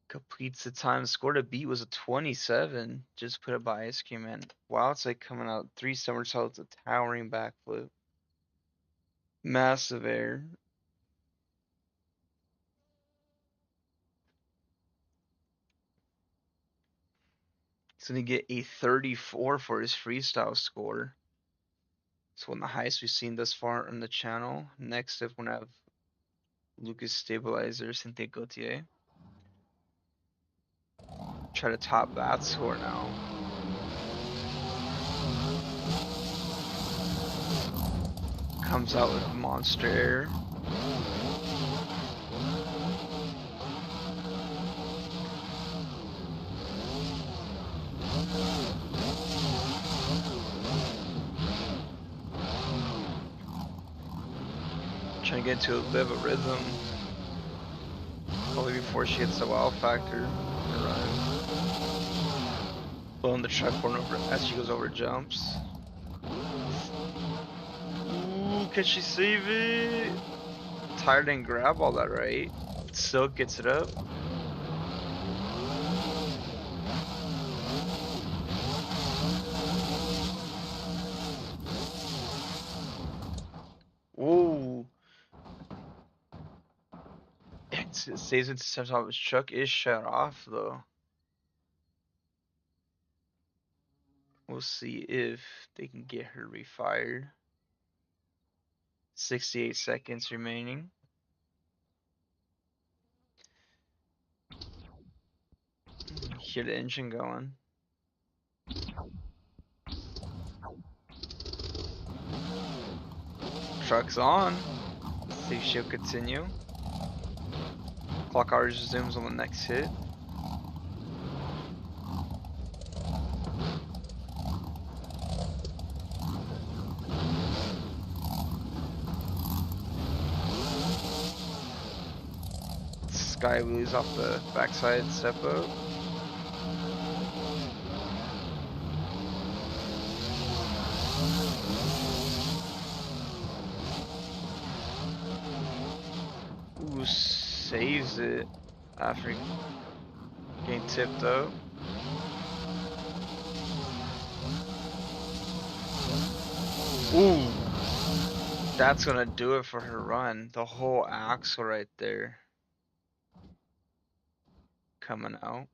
Completes the time. Score to beat was a 27. Just put it by Ice Cream Man. Wildside coming out. 3 somersaults, a towering backflip. Massive air. He's gonna get a 34 for his freestyle score. It's one of the highest we've seen thus far on the channel. Next up, we're gonna have Lucas Stabilizer, Cynthia Gauthier. Try to top that score now. Comes out with Monster Air. Trying to get into a bit of a rhythm. Probably before she hits the wow factor. Blowing the tricorn over as she goes over jumps. Ooh, can she save it? Tyra didn't grab all that right. Silk gets it up. Ooh. It saves it to top. His truck is shut off though. We'll see if they can get her refired. 68 seconds remaining. Hear the engine going. Truck's on. Let's see if she'll continue. Clock hour resumes on the next hit. Sky wheelies off the backside step up. Ooh, saves it after getting tipped up. Ooh, that's gonna do it for her run. The whole axle right there coming out.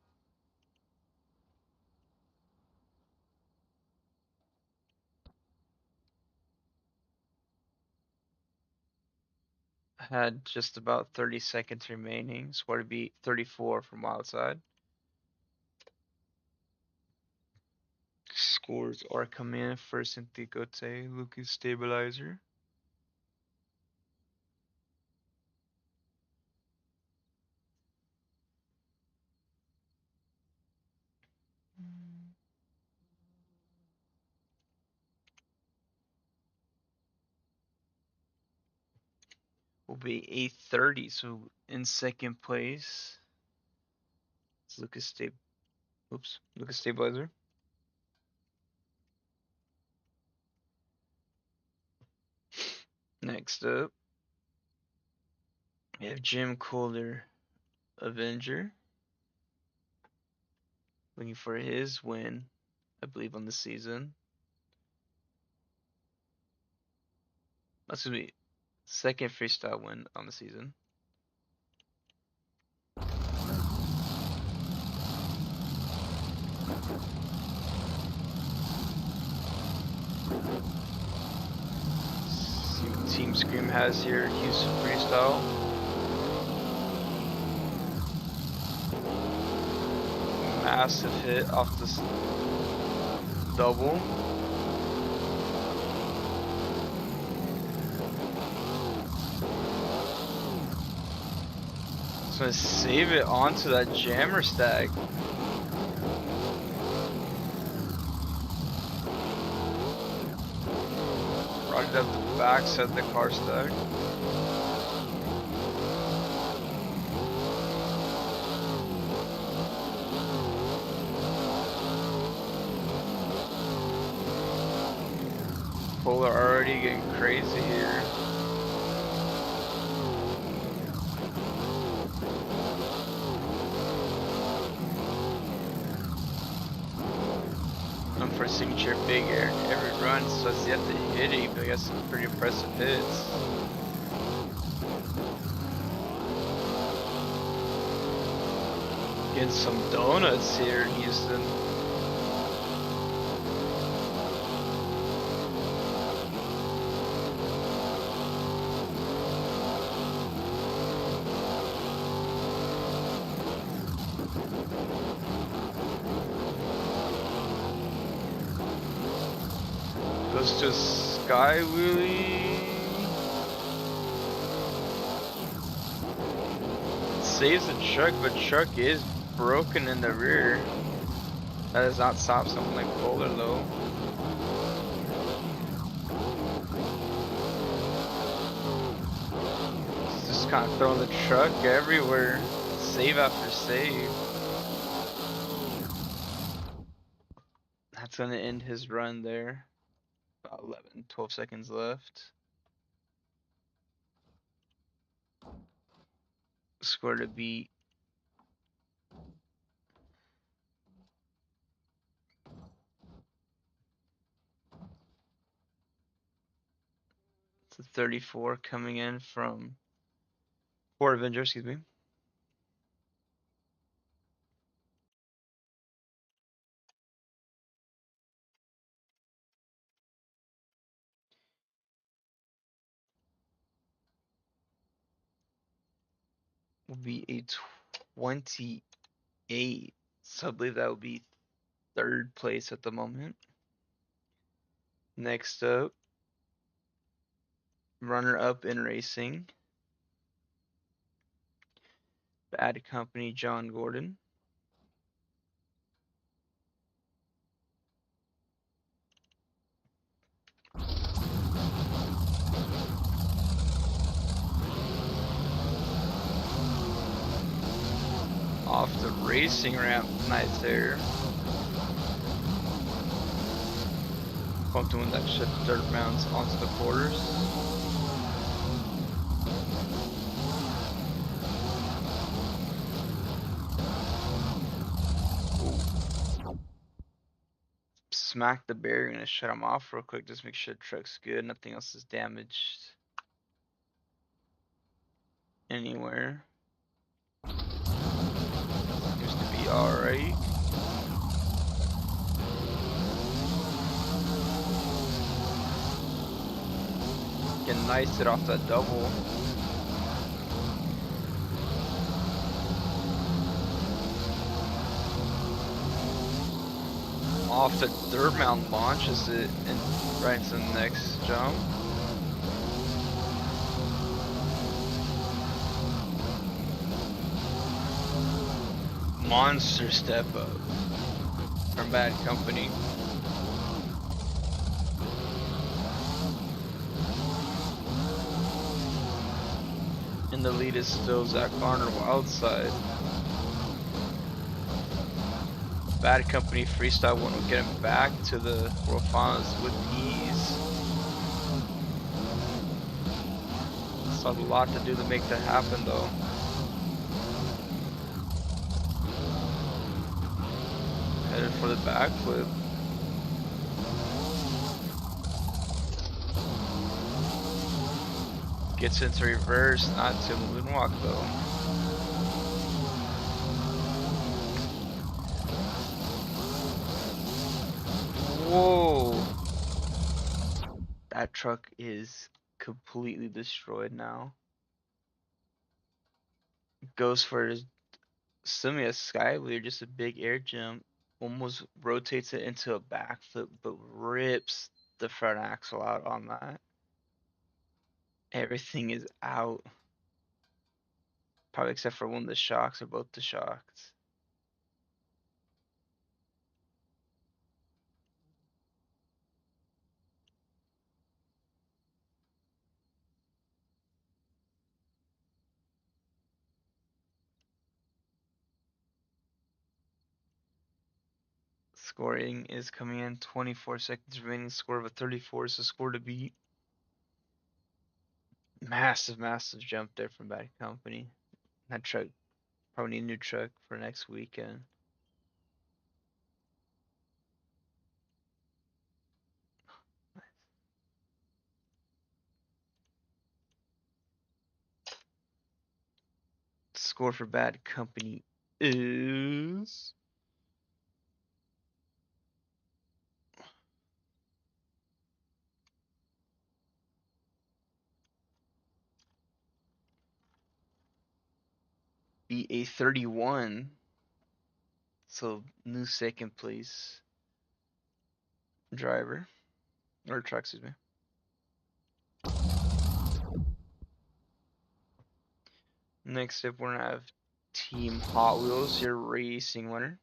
Had just about 30 seconds remaining. Score to beat 34 from Wildside. Scores are coming in for Cynthia Gauthier, Lucas Stabilizer. Will be 8:30, so in second place it's Lucas Stabilizer. Next up, we have Jim Kohler, Avenger, looking for his win, I believe, on the season. That's gonna be second freestyle win on the season. See what Team Scream has here, Houston Freestyle. Massive hit off this double. Just gonna save it onto that jammer stack. Brought it up the back, set the car stack. Kohler already getting crazy here. For signature big air in every run, so it's yet to hit it, but I got some pretty impressive hits. Getting some donuts here in Houston. Goes to Sky Wheelie. Saves the truck, but truck is broken in the rear. That does not stop someone like Bowler though. Just kind of throwing the truck everywhere. Save after save. That's gonna end his run there. About 11, 12 seconds left. Score to beat. It's a 34 coming in from Ford Avenger, excuse me. Will be a 28. So I believe that would be third place at the moment. Next up, runner up in racing. Bad Company John Gordon. Off the racing ramp, nice there. Pumped when that shit dirt bounce onto the quarters. Ooh. Smack the barrier, gonna shut him off real quick, just make sure the truck's good, nothing else is damaged anywhere. Seems to be alright. Can nice it off that double. Off the dirt mound, launches it and right into the next jump. Monster step up from Bad Company. And the lead is still Zach Garner Wildside. Bad Company Freestyle 1 will get him back to the World Finals with ease. Still have a lot to do to make that happen though. Headed for the backflip. Gets into reverse, not to moonwalk though. Whoa! That truck is completely destroyed now. Goes for his semi a skyway, just a big air jump. Almost rotates it into a backflip, but rips the front axle out on that. Everything is out. Probably except for one of the shocks or both the shocks. Scoring is coming in 24 seconds remaining. Score of a 34 is the score to beat. Massive, massive jump there from Bad Company. That truck probably need a new truck for next weekend. Score for Bad Company is be a 31. So new second place driver. Or truck, excuse me. Next up, we're gonna have Team Hot Wheels, your racing winner.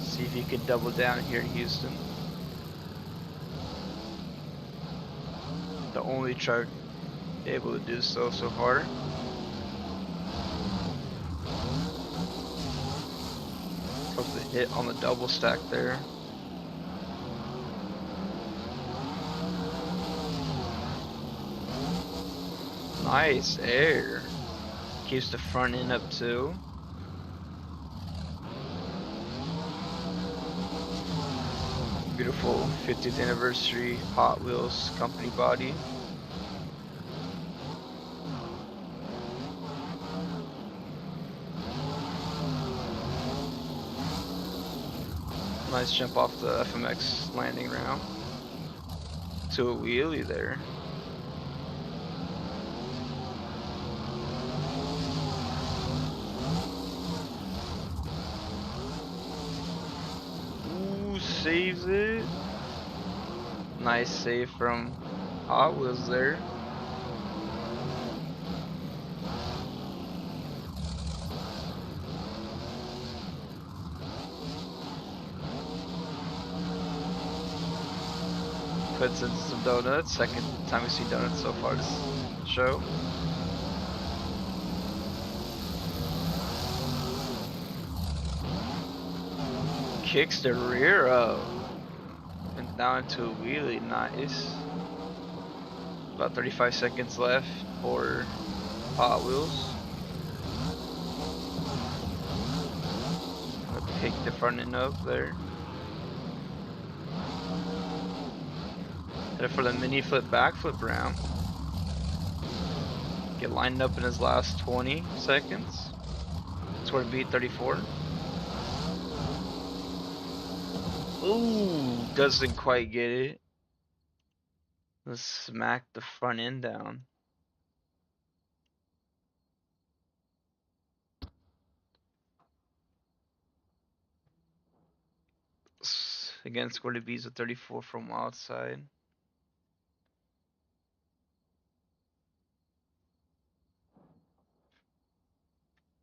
See if you can double down here in Houston. The only truck able to do so far. Hope the hit on the double stack there. Nice air. Keeps the front end up too. Beautiful 50th anniversary Hot Wheels company body. Nice jump off the FMX landing ramp to a wheelie there. Ooh, saves it. Nice save from Hot Wheels there. Puts in some donuts. Second time we see donuts so far this show. Kicks the rear up and down into a wheelie. Nice. About 35 seconds left for Hot Wheels. I'll pick the front end up there. Headed for the mini flip backflip ramp. Get lined up in his last 20 seconds. That's where it beat 34. Ooh, doesn't quite get it. Let's smack the front end down. Again, scored a B's with 34 from outside.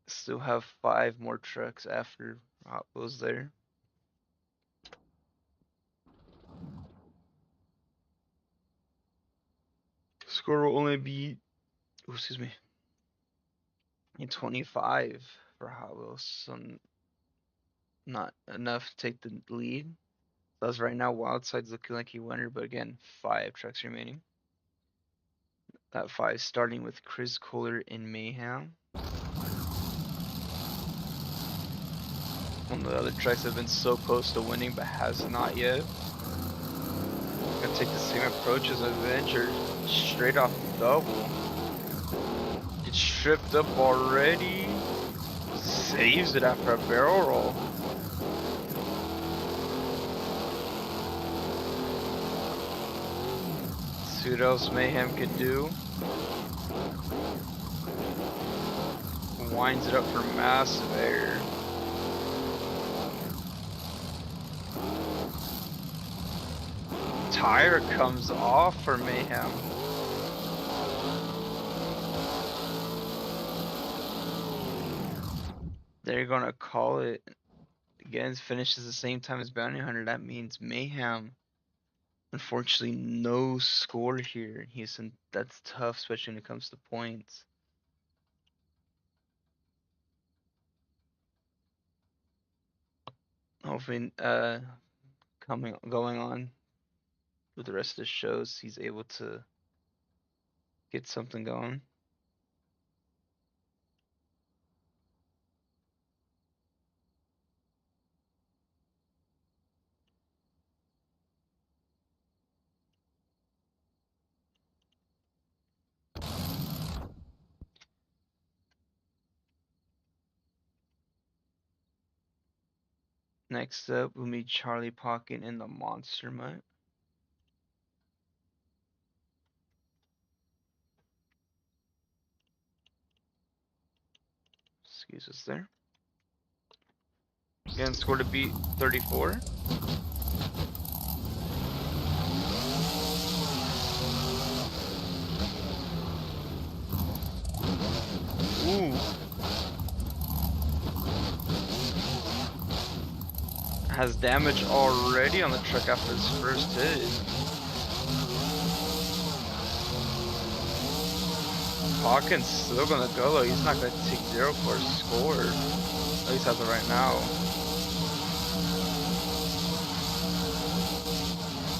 Still have 5 more trucks after Hot Wheels there. Score will only be, excuse me, 25 for Hot Wheels, so not enough to take the lead. So as right now, Wildside's looking like he winner, but again, 5 trucks remaining. That 5 starting with Chris Kohler in Mayhem. One of the other trucks have been so close to winning, but has not yet. Gonna take the same approach as Avenger, straight off the double. Gets stripped up already. Saves it after a barrel roll. See what else Mayhem could do. Winds it up for massive air. Tire comes off for Mayhem. They're gonna call it. Again, finishes the same time as Bounty Hunter. That means Mayhem. Unfortunately, no score here in Houston. That's tough, especially when it comes to points. Hopefully, going on with the rest of the shows, he's able to get something going. Next up, we'll meet Charlie Pocket in the Monster Mutt. Excuses there. Again, score to beat 34. Ooh. Has damage already on the truck after his first hit. Hawkins still gonna go though. He's not gonna take 0 for a score. At least as of right now.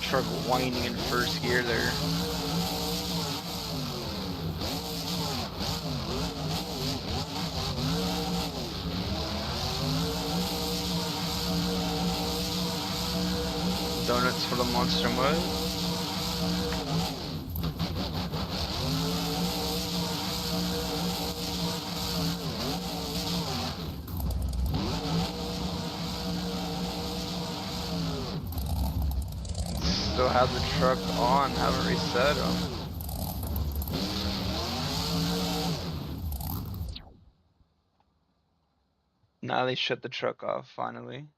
Truck whining in first gear there. Donuts for the Monster Mud. Still have the truck on, haven't reset them. Now they shut the truck off finally.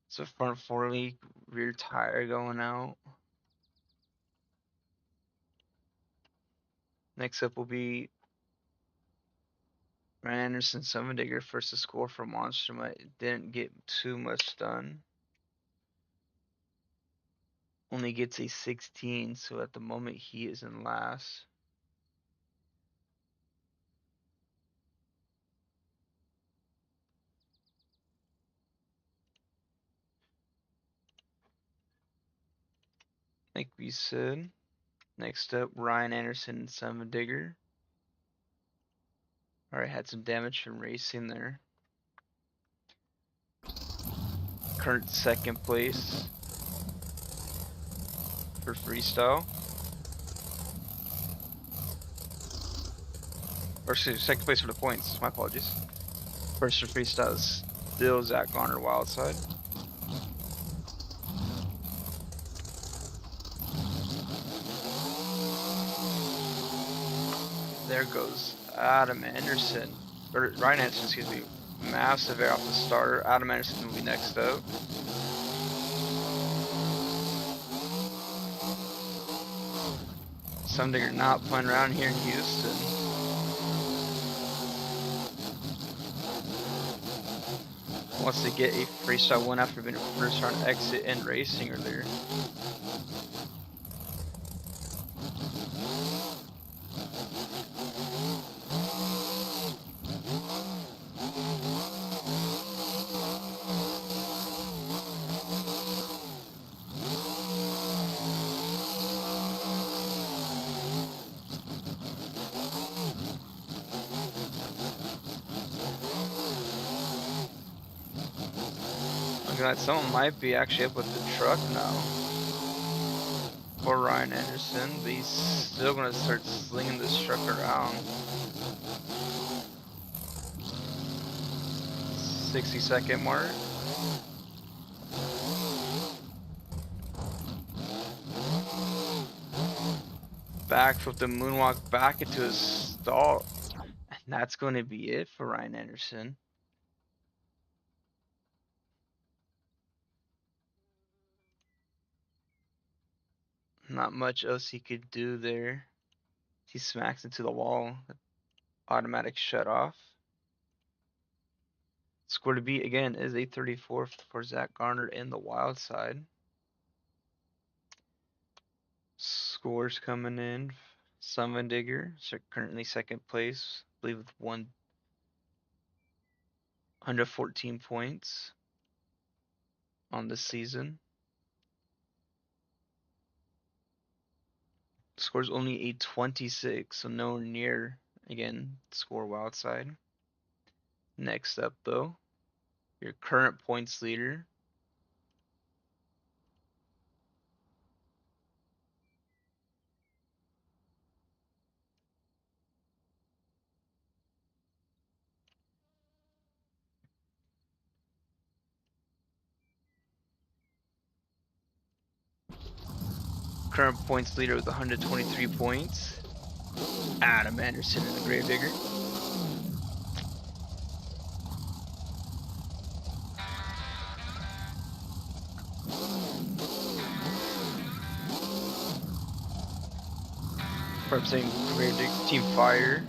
So front 4 leak, rear tire going out. Next up will be Ryan Anderson Summerdigger versus score for Monster Mud. It didn't get too much done. Only gets a 16, so at the moment he is in last. Like we said, next up Ryan Anderson Summerdigger. Alright, had some damage from racing there. Current second place for freestyle. Or excuse me, second place for the points, my apologies. First for freestyle is still Zach Garner Wildside. There goes Adam Anderson, or Ryan Anderson, excuse me. Massive air off the starter. Adam Anderson will be next up. Summerdigger not playing around here in Houston. Wants to get a freestyle win after being a first round exit in racing earlier. Looking like someone might be actually up with the truck now. For Ryan Anderson, but he's still gonna start slinging this truck around. 60-second mark. Back with the moonwalk back into his stall. And that's going to be it for Ryan Anderson. Not much else he could do there. He smacks into the wall. Automatic shut off. Score to beat again is a 34 for Zach Garner in the wild side. Scores coming in. Summerdigger, currently second place, I believe with 114 points on this season. Scores only a 26, so nowhere near, again, score wild side. Next up, though, your current points leader. Current points leader with 123 points. Adam Anderson in the Gravedigger. representing Team Fire.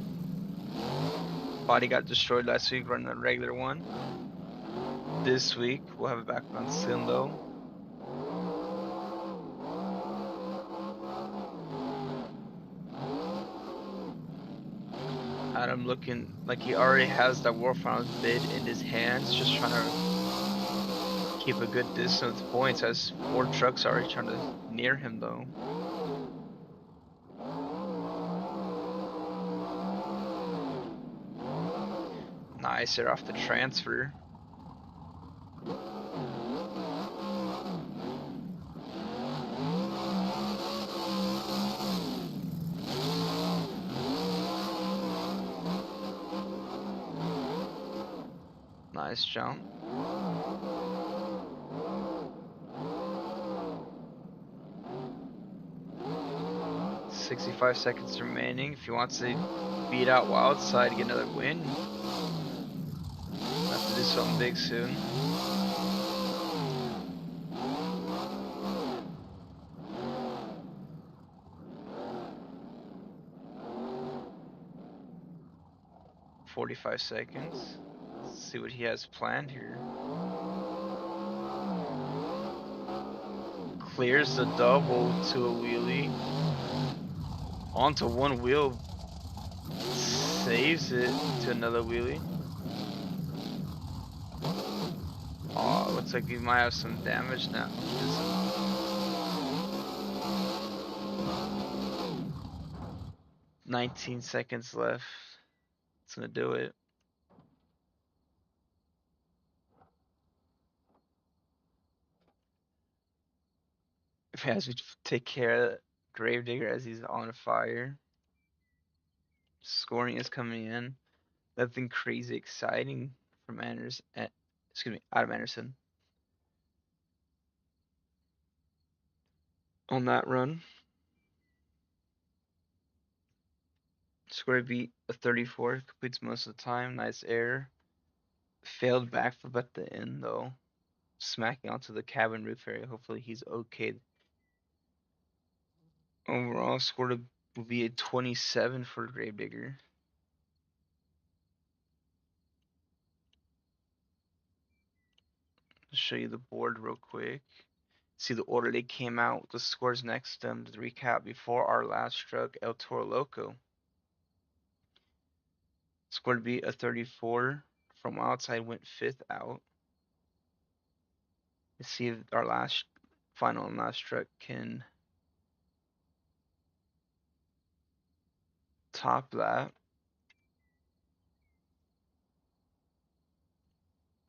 Body got destroyed last week running a regular one. This week we'll have it back on Sin though. Adam looking like he already has that War Finals bid in his hands, just trying to keep a good distance with points as 4 trucks are already trying to near him though. Nice, they're off the transfer. Nice jump. $65 seconds remaining. If he wants to beat out Wildside to get another win, we'll have to do something big soon. $45 seconds. Let's see what he has planned here. Clears the double to a wheelie. Onto one wheel. Saves it to another wheelie. Oh, looks like he might have some damage now. 19 seconds left. It's gonna do it. If he has to take care of Gravedigger as he's on fire. Scoring is coming in. Nothing crazy exciting from Anderson. Adam Anderson. On that run. Square beat a 34, completes most of the time. Nice air. Failed backflip at the end though. Smacking onto the cabin roof area. Hopefully he's okay. Overall score will be a 27 for Gravedigger. I'll show you the board real quick. See the order they came out. The scores next to them to recap before our last truck, El Toro Loco. Scored to be a 34 from outside, went 5th out. Let's see if our final and last truck can top that.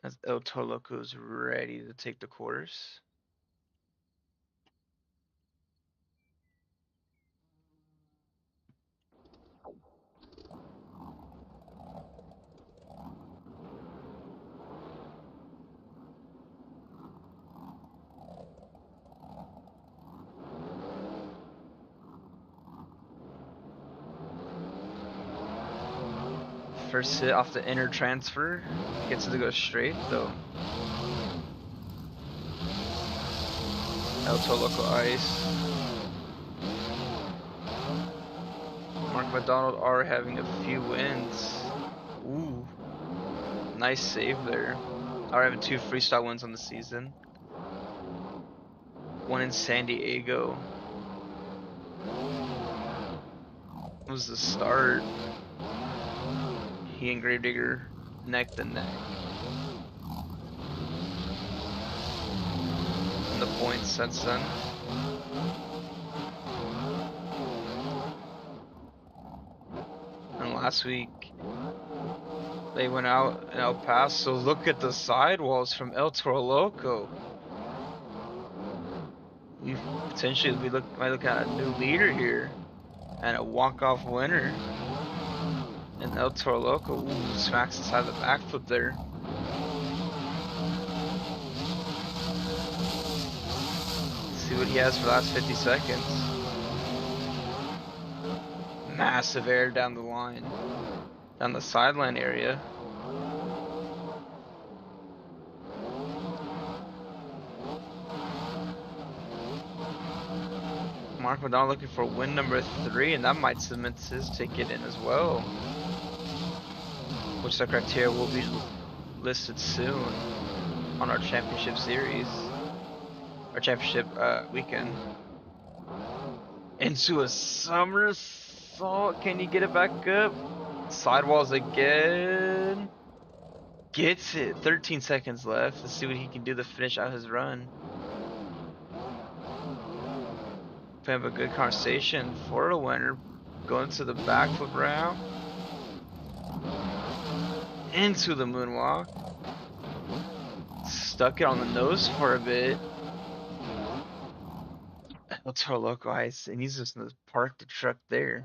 As El Toro Loco is ready to take the course. First hit off the inner transfer. Gets it to go straight though. El Toro Loco ice. Mark McDonald are having a few wins. Ooh. Nice save there. Are having 2 freestyle wins on the season. One in San Diego. It was the start. He and Gravedigger neck to neck. And the points since then. And last week they went out in El Paso. Look at the sidewalls from El Toro Loco. We potentially might look at a new leader here and a walk-off winner. And El Toro Loco smacks inside the backflip there. See what he has for the last 50 seconds. Massive air down the line. Down the sideline area. Mark McDonald looking for win number 3, and that might cement his ticket in as well. Which the criteria will be listed soon on our championship series. Our championship weekend. Into a somersault. Can you get it back up? Sidewalls again. Gets it. 13 seconds left. Let's see what he can do to finish out his run. We have a good conversation for a winner. Going to the backflip route. Into the moonwalk. Stuck it on the nose for a bit. El Toro Loco Ice, and he's just gonna park the truck there.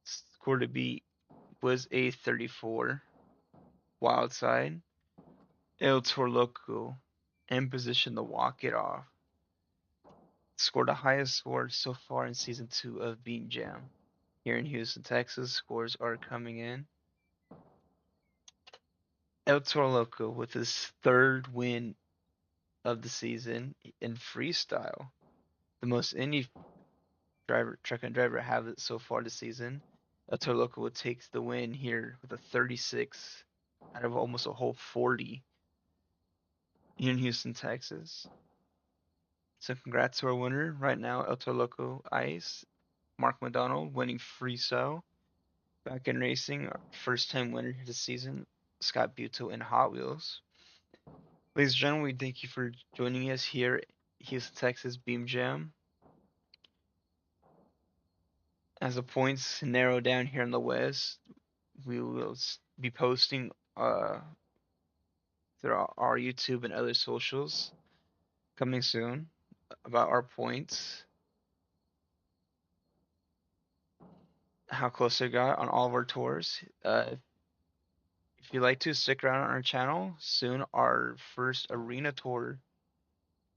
Score to beat was a 34. Wild side. El Toro Loco in position to walk it off. Scored the highest score so far in season 2 of Beam Jam. Here in Houston, Texas, scores are coming in. El Toro Loco with his 3rd win of the season in freestyle. The most any truck and driver have it so far this season. El Toro Loco would take the win here with a 36 out of almost a whole 40 here in Houston, Texas. So congrats to our winner right now, El Toro Loco Ice, Mark McDonald winning freestyle. Back in racing, our first time winner this season, Scott Buto in Hot Wheels. Ladies and gentlemen, we thank you for joining us here at Houston, Texas Beam Jam. As the points narrow down here in the West, we will be posting through our YouTube and other socials coming soon about our points, how close they got on all of our tours. If you'd like to stick around on our channel, soon our first arena tour,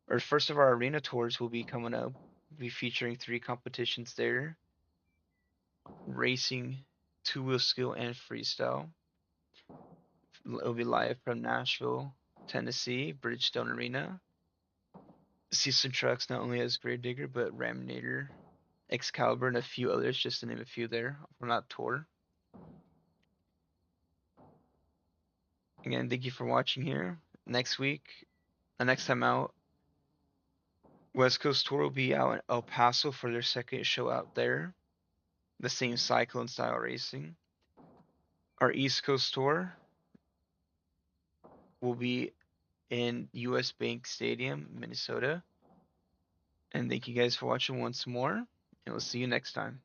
or first of our arena tours will be coming up. We'll be featuring 3 competitions there: racing, 2-wheel skill, and freestyle. It'll be live from Nashville, Tennessee, Bridgestone Arena. See some trucks not only as Gravedigger, but Raminator, Excalibur, and a few others, just to name a few there from that tour. Again, thank you for watching here. Next week, the next time out, West Coast Tour will be out in El Paso for their 2nd show out there. The same cyclone style racing. Our East Coast Tour will be in US Bank Stadium, Minnesota. And thank you guys for watching once more, and we'll see you next time.